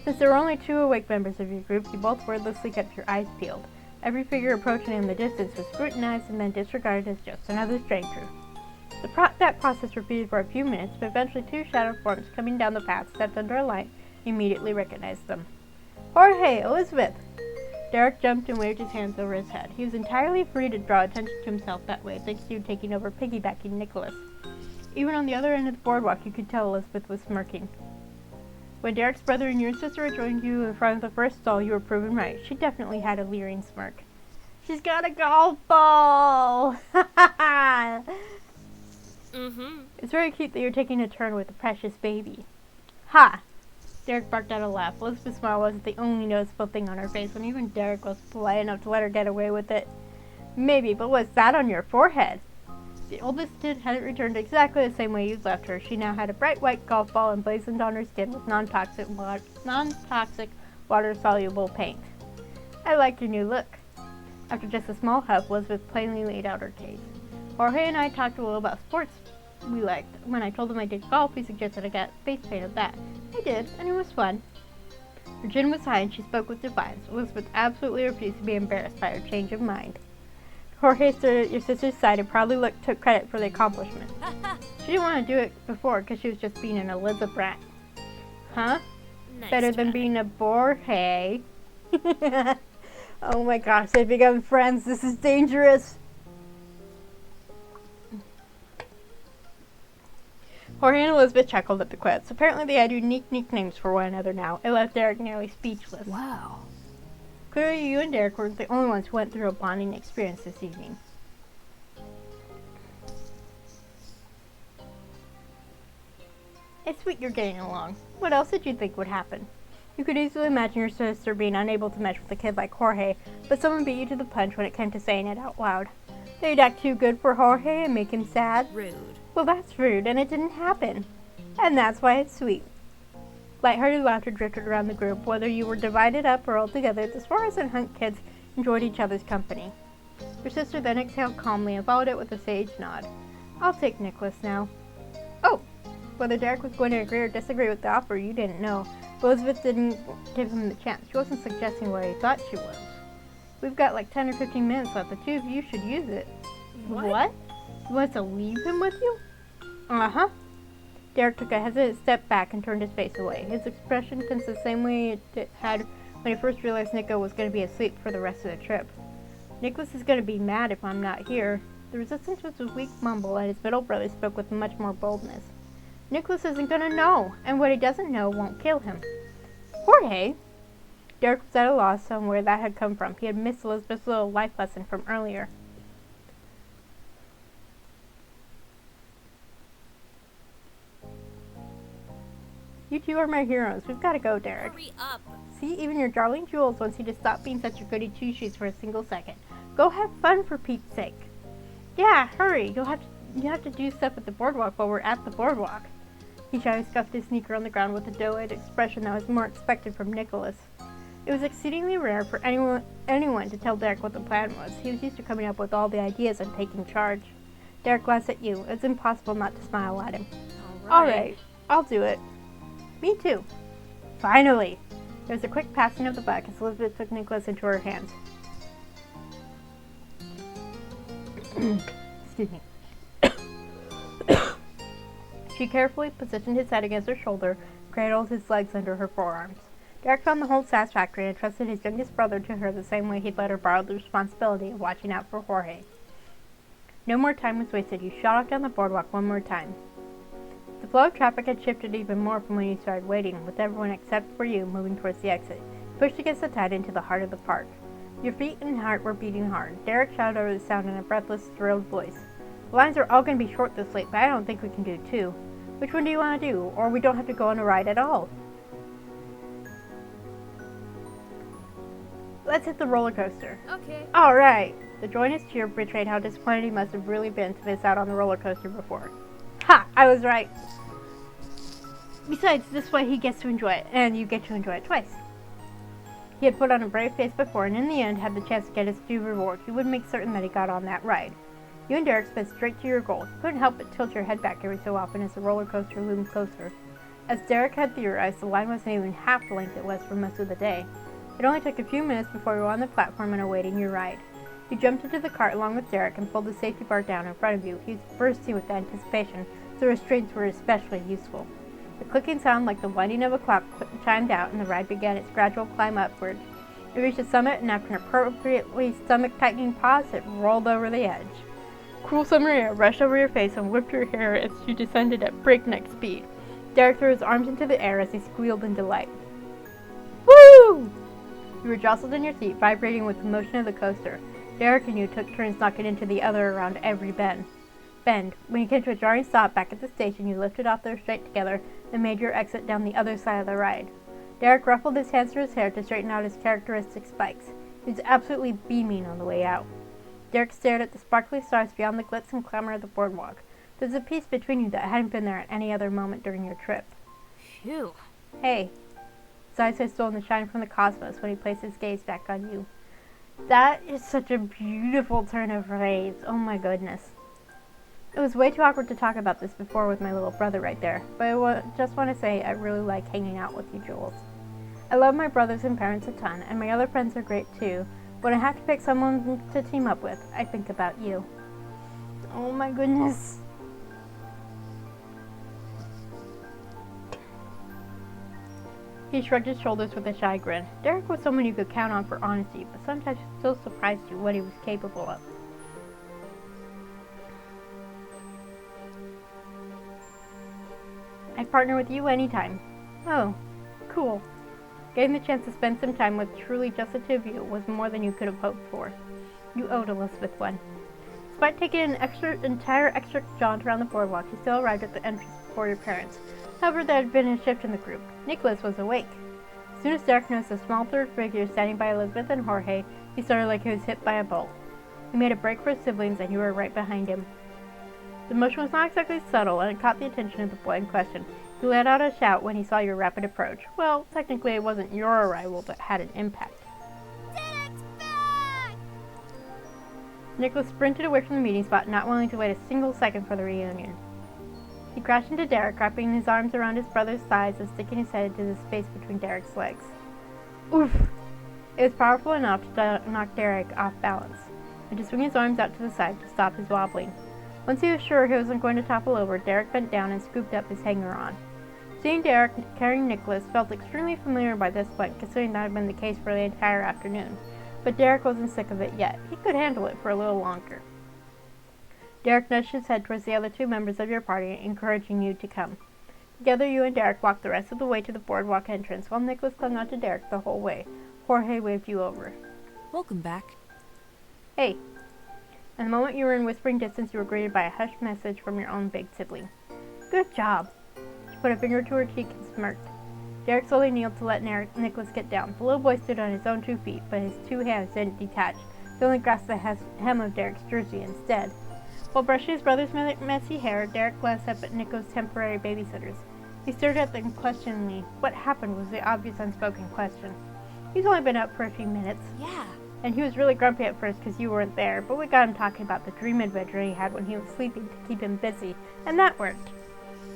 Since there were only 2 awake members of your group, you both wordlessly kept your eyes peeled. Every figure approaching in the distance was scrutinized and then disregarded as just another stranger. That process repeated for a few minutes, but eventually 2 shadow forms coming down the path stepped under a light and immediately recognized them. Jorge, Elizabeth! Derek jumped and waved his hands over his head. He was entirely free to draw attention to himself that way, thanks to you taking over piggybacking Nicholas. Even on the other end of the boardwalk, you could tell Elizabeth was smirking. When Derek's brother and your sister joined you in front of the first stall, you were proven right. She definitely had a leering smirk. She's got a golf ball! It's very cute that you're taking a turn with a precious baby. Ha! Derek barked out a laugh. Elizabeth's smile wasn't the only noticeable thing on her face, and even Derek was polite enough to let her get away with it. Maybe, but what's that on your forehead? The oldest kid hadn't returned exactly the same way you'd left her. She now had a bright white golf ball emblazoned on her skin with non-toxic water-soluble paint. I like your new look. After just a small huff, Elizabeth plainly laid out her case. Jorge and I talked a little about sports we liked. When I told him I did golf, he suggested I get face paint of that. I did, and it was fun. Her chin was high and she spoke with defiance. Elizabeth absolutely refused to be embarrassed by her change of mind. Jorge stood at your sister's side and proudly took credit for the accomplishment. She didn't want to do it before because she was just being an Elizabeth brat. Huh? Nice Better than try. being a Jorge. Oh my gosh, they've become friends. This is dangerous. Jorge and Elizabeth chuckled at the quips. Apparently they had unique nicknames for one another now. It left Derek nearly speechless. Wow. Clearly you and Derek weren't the only ones who went through a bonding experience this evening. It's sweet you're getting along. What else did you think would happen? You could easily imagine your sister being unable to mesh with a kid like Jorge, but someone beat you to the punch when it came to saying it out loud. They'd act too good for Jorge and make him sad. Rude. Well, that's rude, and it didn't happen. And that's why it's sweet. Lighthearted laughter drifted around the group. Whether you were divided up or all together, the Suarez and Hunt kids enjoyed each other's company. Your sister then exhaled calmly and followed it with a sage nod. I'll take Nicholas now. Oh! Whether Derek was going to agree or disagree with the offer, you didn't know. But Elizabeth didn't give him the chance. She wasn't suggesting what he thought she was. We've got like 10 or 15 minutes left. The 2 of you should use it. What? You want to leave him with you? Uh-huh. Derek took a hesitant step back and turned his face away. His expression tensed the same way it had when he first realized Nico was going to be asleep for the rest of the trip. Nicholas is going to be mad if I'm not here. The resistance was a weak mumble, and his middle brother spoke with much more boldness. Nicholas isn't going to know, and what he doesn't know won't kill him. Jorge? Derek was at a loss on where that had come from. He had missed Elizabeth's little life lesson from earlier. You 2 are my heroes. We've got to go, Derek. Hurry up. See, even your darling Jules wants you to stop being such a goody two-shoes for a single second. Go have fun for Pete's sake. Yeah, hurry. You have to do stuff at the boardwalk while we're at the boardwalk. He shyly scuffed his sneaker on the ground with a doe-eyed expression that was more expected from Nicholas. It was exceedingly rare for anyone to tell Derek what the plan was. He was used to coming up with all the ideas and taking charge. Derek glanced at you. It's impossible not to smile at him. All right, I'll do it. Me too. Finally! There was a quick passing of the buck as Elizabeth took Nicholas into her hands. Excuse me. She carefully positioned his head against her shoulder, cradled his legs under her forearms. Derek found the whole satisfactory and trusted his youngest brother to her the same way he'd let her borrow the responsibility of watching out for Jorge. No more time was wasted. You shot off down the boardwalk one more time. The flow of traffic had shifted even more from when you started waiting, with everyone except for you moving towards the exit. You pushed against the tide into the heart of the park. Your feet and heart were beating hard. Derek shouted over the sound in a breathless, thrilled voice. The lines are all going to be short this late, but I don't think we can do 2. Which one do you want to do? Or we don't have to go on a ride at all. Let's hit the roller coaster. Okay. Alright! The joyous cheer betrayed how disappointed he must have really been to miss out on the roller coaster before. Ha! I was right. Besides, this way he gets to enjoy it, and you get to enjoy it twice. He had put on a brave face before, and in the end had the chance to get his due reward. He would make certain that he got on that ride. You and Derek sped straight to your goal. You couldn't help but tilt your head back every so often as the roller coaster loomed closer. As Derek had theorized, the line wasn't even half the length it was for most of the day. It only took a few minutes before you were on the platform and awaiting your ride. You jumped into the cart along with Derek and pulled the safety bar down in front of you. He was bursting with anticipation, so the restraints were especially useful. The clicking sound like the winding of a clock chimed out, and the ride began its gradual climb upward. It reached the summit, and after an appropriately stomach-tightening pause, it rolled over the edge. Cool summer air rushed over your face and whipped your hair as you descended at breakneck speed. Derek threw his arms into the air as he squealed in delight. Woo! You were jostled in your seat, vibrating with the motion of the coaster. Derek and you took turns knocking into the other around every bend. When you came to a jarring stop back at the station, you lifted off the restraint together and made your exit down the other side of the ride. Derek ruffled his hands through his hair to straighten out his characteristic spikes. He was absolutely beaming on the way out. Derek stared at the sparkly stars beyond the glitz and clamor of the boardwalk. There was a peace between you that hadn't been there at any other moment during your trip. Phew. Hey. His eyes had stolen the shine from the cosmos when he placed his gaze back on you. That is such a beautiful turn of phrase. Oh my goodness. It was way too awkward to talk about this before with my little brother right there, but I just want to say I really like hanging out with you, Jules. I love my brothers and parents a ton, and my other friends are great too. When I have to pick someone to team up with, I think about you. Oh my goodness. He shrugged his shoulders with a shy grin. Derek was someone you could count on for honesty, but sometimes it still surprised you what he was capable of. I'd partner with you anytime. Oh, cool. Getting the chance to spend some time with truly just the two of you was more than you could have hoped for. You owed Elizabeth one. Despite taking an entire extra jaunt around the boardwalk, you still arrived at the entrance before your parents. However, there had been a shift in the group. Nicholas was awake. As soon as Derek noticed a small third figure standing by Elizabeth and Jorge, he started like he was hit by a bolt. He made a break for his siblings, and you were right behind him. The motion was not exactly subtle, and it caught the attention of the boy in question. He let out a shout when he saw your rapid approach. Well, technically it wasn't your arrival that had an impact. Derek's back! Nicholas sprinted away from the meeting spot, not willing to wait a single second for the reunion. He crashed into Derek, wrapping his arms around his brother's thighs and sticking his head into the space between Derek's legs. Oof! It was powerful enough to knock Derek off balance, and to swing his arms out to the side to stop his wobbling. Once he was sure he wasn't going to topple over, Derek bent down and scooped up his hanger-on. Seeing Derek carrying Nicholas felt extremely familiar by this point, considering that had been the case for the entire afternoon. But Derek wasn't sick of it yet. He could handle it for a little longer. Derek nudged his head towards the other two members of your party, encouraging you to come. Together, you and Derek walked the rest of the way to the boardwalk entrance, while Nicholas clung on to Derek the whole way. Jorge waved you over. Welcome back. Hey. And the moment you were in whispering distance, you were greeted by a hushed message from your own big sibling. Good job. She put a finger to her cheek and smirked. Derek slowly kneeled to let Nicholas get down. The little boy stood on his own 2 feet, but his 2 hands didn't detach. They only grasped the hem of Derek's jersey instead. While brushing his brother's messy hair, Derek glanced up at Nico's temporary babysitters. He stared at them questioningly. What happened was the obvious unspoken question. He's only been up for a few minutes. Yeah. And he was really grumpy at first because you weren't there, but we got him talking about the dream adventure he had when he was sleeping to keep him busy, and that worked.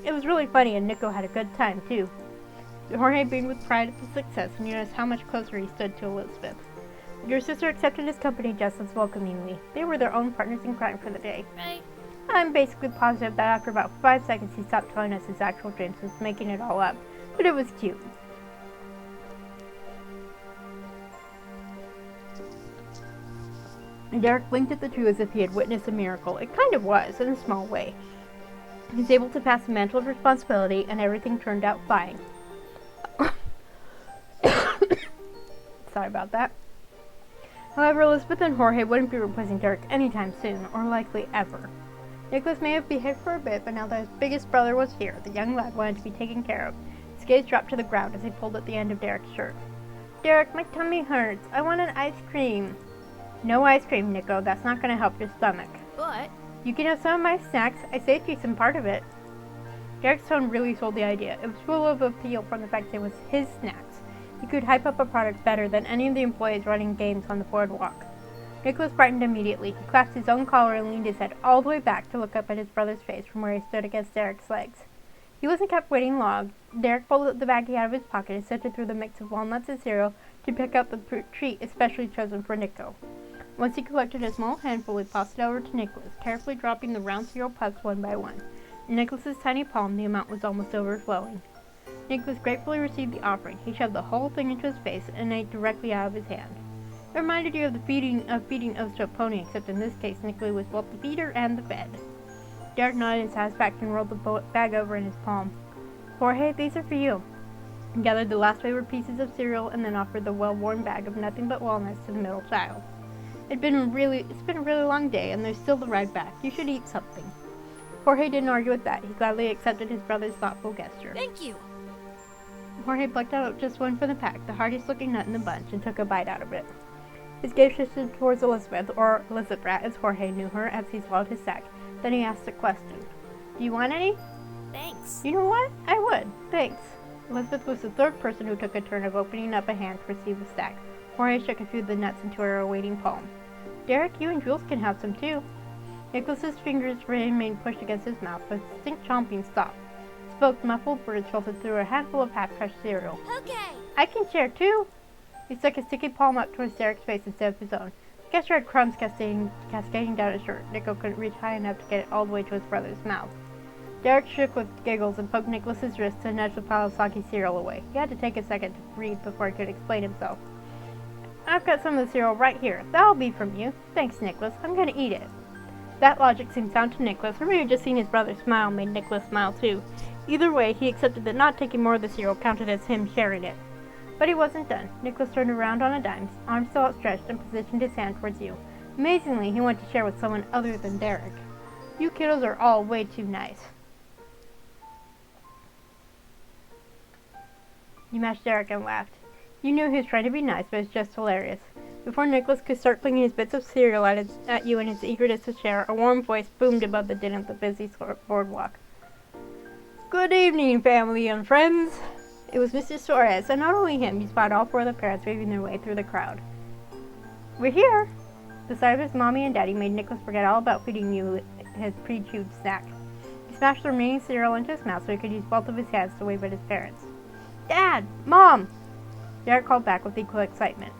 It was really funny, and Nico had a good time, too. Jorge beamed with pride at the success, and you noticed how much closer he stood to Elizabeth. Your sister accepted his company just as welcomingly. They were their own partners in crime for the day. Right. I'm basically positive that after about 5 seconds he stopped telling us his actual dreams and was making it all up, but it was cute. Derek blinked at the two as if he had witnessed a miracle. It kind of was, in a small way. He was able to pass the mantle of responsibility, and everything turned out fine. Sorry about that. However, Elizabeth and Jorge wouldn't be replacing Derek anytime soon, or likely ever. Nicholas may have behaved for a bit, but now that his biggest brother was here, the young lad wanted to be taken care of. His gaze dropped to the ground as he pulled at the end of Derek's shirt. Derek, my tummy hurts. I want an ice cream. No ice cream, Nico. That's not going to help your stomach. But You can have some of my snacks. I saved you some part of it. Derek's tone really sold the idea. It was full of appeal from the fact that it was his snacks. He could hype up a product better than any of the employees running games on the boardwalk. Nicholas brightened immediately. He clasped his own collar and leaned his head all the way back to look up at his brother's face from where he stood against Derek's legs. He wasn't kept waiting long. Derek pulled the baggie out of his pocket and sifted through the mix of walnuts and cereal to pick out the treat especially chosen for Nico. Once he collected a small handful, he passed it over to Nicholas, carefully dropping the round cereal puffs one by one. In Nicholas's tiny palm, the amount was almost overflowing. Nicholas gratefully received the offering. He shoved the whole thing into his face and ate directly out of his hand. It reminded you of the feeding oats to a pony, except in this case, Nicholas was both the feeder and the fed. Derek nodded in satisfaction and rolled the bag over in his palm. Jorge, these are for you. He gathered the last favorite pieces of cereal and then offered the well-worn bag of nothing but walnuts to the middle child. It's been a really long day, and there's still the ride back. You should eat something. Jorge didn't argue with that. He gladly accepted his brother's thoughtful gesture. Thank you. Jorge plucked out just one from the pack, the hardest-looking nut in the bunch, and took a bite out of it. His gaze shifted towards Elizabeth, or Elizabeth as Jorge knew her, as he swallowed his sack. Then he asked a question. Do you want any? Thanks. You know what? I would. Thanks. Elizabeth was the third person who took a turn of opening up a hand to receive the sack. Jorge shook a few of the nuts into her awaiting palm. Derek, you and Jules can have some too. Nicholas's fingers remained pushed against his mouth, but distinct chomping stopped. Spoke muffled words filtered through a handful of half-crushed cereal. Okay. I can share too. He stuck his sticky palm up towards Derek's face instead of his own. The gesture had crumbs cascading down his shirt. Nico couldn't reach high enough to get it all the way to his brother's mouth. Derek shook with giggles and poked Nicholas's wrist to nudge the pile of soggy cereal away. He had to take a second to breathe before he could explain himself. I've got some of the cereal right here. That'll be from you. Thanks, Nicholas. I'm going to eat it. That logic seemed sound to Nicholas, or maybe just seeing his brother smile made Nicholas smile too. Either way, he accepted that not taking more of the cereal counted as him sharing it. But he wasn't done. Nicholas turned around on a dime, arms still outstretched, and positioned his hand towards you. Amazingly, he wanted to share with someone other than Derek. You kiddos are all way too nice. You matched Derek and laughed. You knew he was trying to be nice, but it was just hilarious. Before Nicholas could start flinging his bits of cereal at you in his eagerness to share, a warm voice boomed above the din of the busy boardwalk. Good evening, family and friends. It was Mr. Suarez, and not only him, he spotted all four of the parents waving their way through the crowd. We're here! The sight of his mommy and daddy made Nicholas forget all about feeding you his pre-chewed snack. He smashed the remaining cereal into his mouth so he could use both of his hands to wave at his parents. Dad! Mom! Derek called back with equal excitement.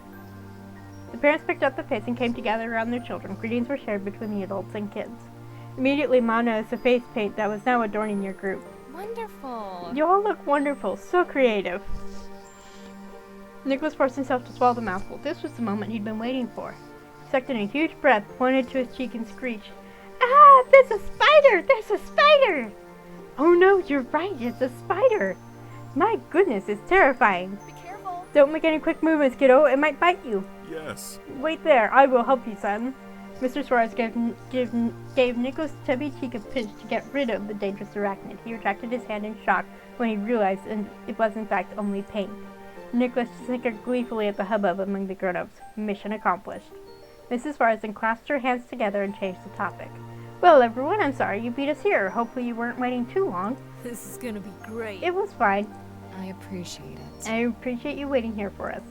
The parents picked up the pace and came together around their children. Greetings were shared between the adults and kids. Immediately, Mom noticed the face paint that was now adorning your group. Wonderful. You all look wonderful, so creative. Nicholas forced himself to swallow the mouthful. This was the moment he'd been waiting for. He sucked in a huge breath, pointed to his cheek, and screeched, Ah! There's a spider! There's a spider! Oh no, you're right, it's a spider! My goodness, it's terrifying. Be careful. Don't make any quick movements, kiddo. It might bite you. Yes. Wait there. I will help you, son. Mr. Suarez gave Nicholas' chubby cheek a pinch to get rid of the dangerous arachnid. He retracted his hand in shock when he realized it was in fact only paint. Nicholas snickered gleefully at the hubbub among the grown-ups. Mission accomplished. Mrs. Suarez then clasped her hands together and changed the topic. Well, everyone, I'm sorry you beat us here. Hopefully you weren't waiting too long. This is gonna be great. It was fine. I appreciate it. I appreciate you waiting here for us.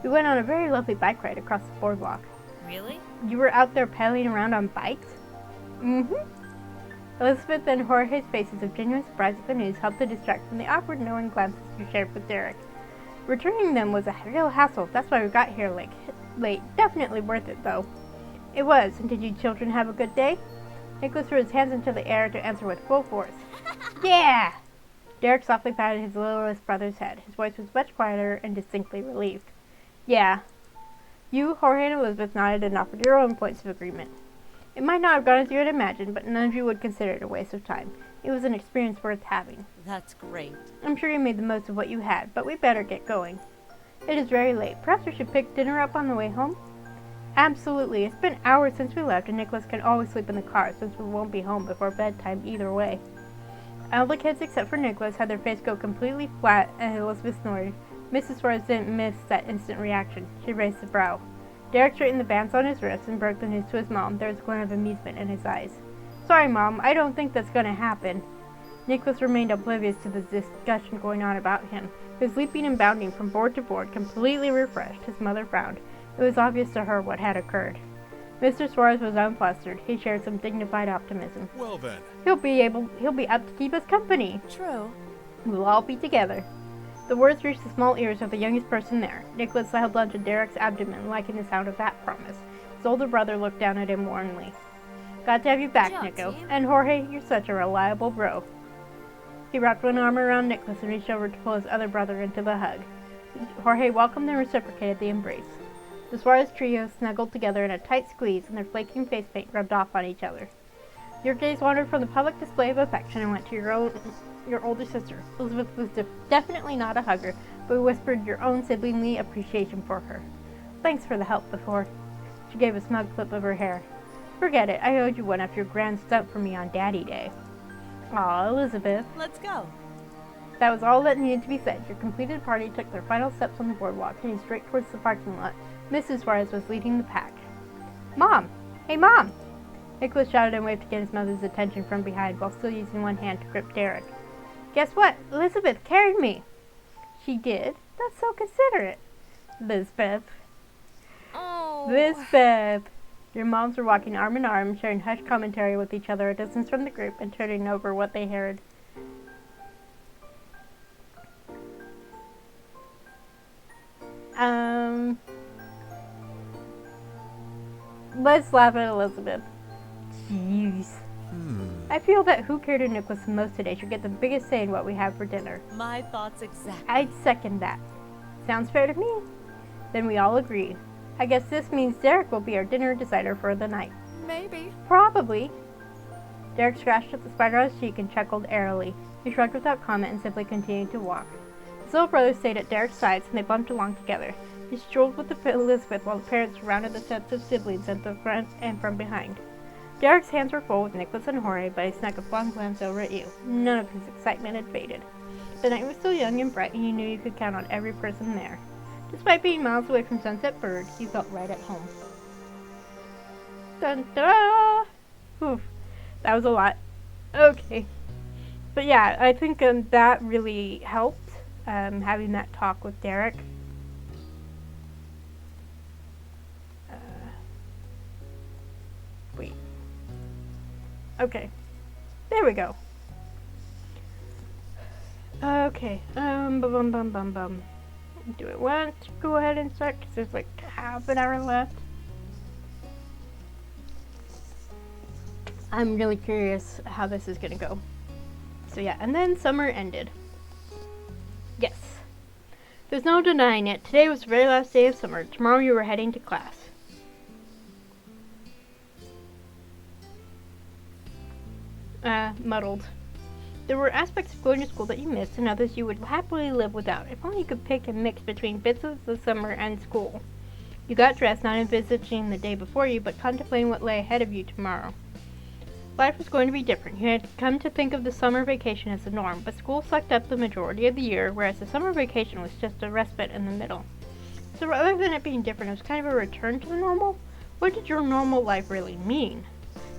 We went on a very lovely bike ride across the boardwalk. Really? You were out there pedaling around on bikes? Mm-hmm. Elizabeth and Jorge's faces of genuine surprise at the news helped to distract from the awkward knowing glances you shared with Derek. Returning them was a real hassle. That's why we got here late. Definitely worth it, though. It was. And did you children have a good day? Nicholas threw his hands into the air to answer with full force. Yeah! Derek softly patted his littlest brother's head. His voice was much quieter and distinctly relieved. Yeah. You, Jorge, and Elizabeth nodded and offered your own points of agreement. It might not have gone as you had imagined, but none of you would consider it a waste of time. It was an experience worth having. That's great. I'm sure you made the most of what you had, but we better get going. It is very late. Perhaps we should pick dinner up on the way home? Absolutely. It's been hours since we left, and Nicholas can always sleep in the car since we won't be home before bedtime either way. All the kids except for Nicholas had their face go completely flat, and Elizabeth snorted. Mrs. Suarez didn't miss that instant reaction. She raised the brow. Derek straightened the bands on his wrists and broke the news to his mom. There was a glint of amusement in his eyes. Sorry, Mom. I don't think that's going to happen. Nicholas remained oblivious to the discussion going on about him. He was leaping and bounding from board to board, completely refreshed. His mother frowned. It was obvious to her what had occurred. Mr. Suarez was unflustered. He shared some dignified optimism. Well then. He'll be up to keep us company. True. We'll all be together. The words reached the small ears of the youngest person there. Nicholas held onto Derek's abdomen, liking the sound of that promise. His older brother looked down at him warningly. Glad to have you back, Good job, Nico. team. And Jorge, you're such a reliable bro. He wrapped one arm around Nicholas and reached over to pull his other brother into the hug. Jorge welcomed and reciprocated the embrace. The Suarez trio snuggled together in a tight squeeze, and their flaking face paint rubbed off on each other. Your gaze wandered from the public display of affection and went to your older sister. Elizabeth was definitely not a hugger, but whispered your own siblingly appreciation for her. Thanks for the help before. She gave a smug flip of her hair. Forget it, I owed you one after your grand stunt for me on Daddy Day. Aw, Elizabeth. Let's go. That was all that needed to be said. Your completed party took their final steps on the boardwalk, heading straight towards the parking lot. Mrs. Suarez was leading the pack. Mom! Hey, Mom! Nicholas shouted and waved to get his mother's attention from behind while still using one hand to grip Derek. Guess what? Elizabeth carried me! She did? That's so considerate. Lisbeth. Oh. Lisbeth! Your moms were walking arm in arm, sharing hushed commentary with each other a distance from the group and turning over what they heard. Let's laugh at Elizabeth. Jeez. I feel that who cared to Nicholas the most today should get the biggest say in what we have for dinner. My thoughts exactly. I'd second that. Sounds fair to me? Then we all agree. I guess this means Derek will be our dinner decider for the night. Maybe. Probably. Derek scratched at the spider on his cheek and chuckled airily. He shrugged without comment and simply continued to walk. His little brother stayed at Derek's sides and they bumped along together. He strolled with Elizabeth while the parents surrounded the sets of siblings at the front and from behind. Derek's hands were full with Nicholas and Jorge, but he snuck a fond glance over at you. None of his excitement had faded. The night was still young and bright, and you knew you could count on every person there. Despite being miles away from Sunset Bird, you felt right at home. Dun da! Oof, that was a lot. Okay. But yeah, I think that really helped, having that talk with Derek. Wait. Okay. There we go. Okay. Bum. Do it once. Go ahead and start, because there's like half an hour left. I'm really curious how this is gonna go. So yeah, and then summer ended. Yes. There's no denying it. Today was the very last day of summer. Tomorrow you were heading to class. Muddled. There were aspects of going to school that you missed and others you would happily live without, if only you could pick and mix between bits of the summer and school. You got dressed, not envisaging the day before you, but contemplating what lay ahead of you tomorrow. Life was going to be different. You had come to think of the summer vacation as the norm, but school sucked up the majority of the year, whereas the summer vacation was just a respite in the middle. So rather than it being different, it was kind of a return to the normal. What did your normal life really mean?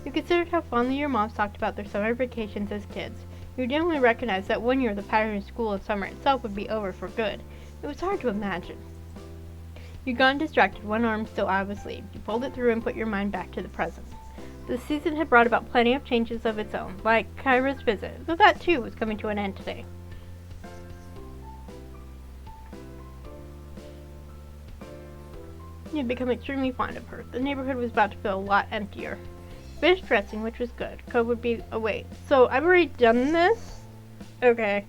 You considered how fondly your moms talked about their summer vacations as kids. You dimly recognized that one year the pattern of school and summer itself would be over for good. It was hard to imagine. You'd gotten distracted, one arm still out of his sleeve. You pulled it through and put your mind back to the present. The season had brought about plenty of changes of its own, like Kyra's visit, though that too was coming to an end today. You'd become extremely fond of her. The neighborhood was about to feel a lot emptier. Finished dressing, which was good. Code would be away. So I've already done this. Okay.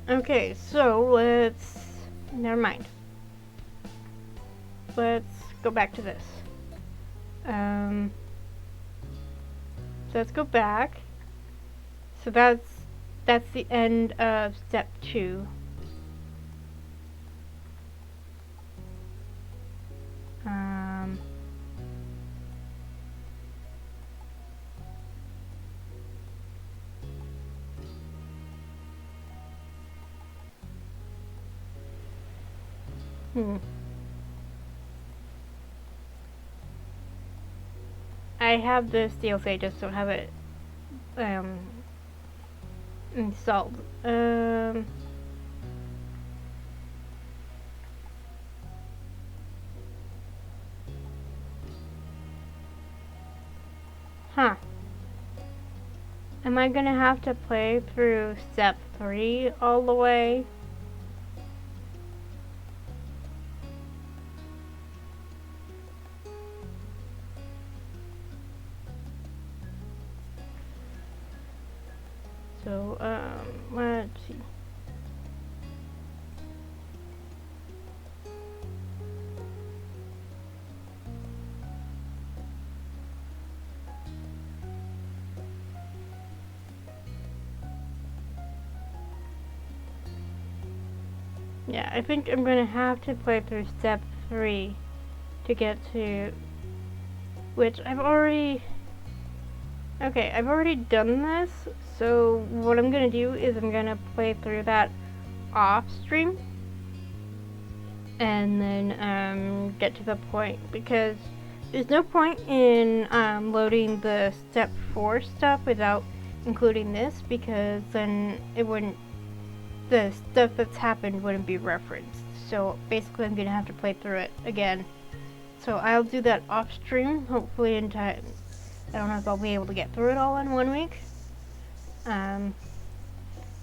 Okay, so let's... Never mind. Let's go back to this. So let's go back. So that's the end of step 2. I have this DLC, I just don't have it installed. am I gonna have to play through step 3 all the way? So, let's see. Yeah, I think I'm gonna have to play through step 3 to get to, which I've already done this, so what I'm gonna do is I'm gonna play through that off stream and then get to the point, because there's no point in loading the step 4 stuff without including this, because then the stuff that's happened wouldn't be referenced. So basically I'm gonna have to play through it again. So I'll do that off stream, hopefully in time. I don't know if I'll be able to get through it all in 1 week.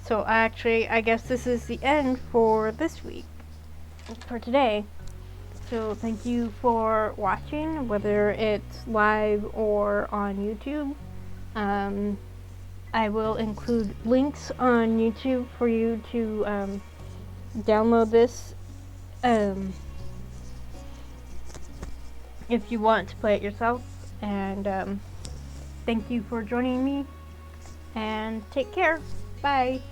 So actually, I guess this is the end for this week, for today. So thank you for watching, whether it's live or on YouTube. I will include links on YouTube for you to download this if you want to play it yourself. And thank you for joining me, and take care. Bye.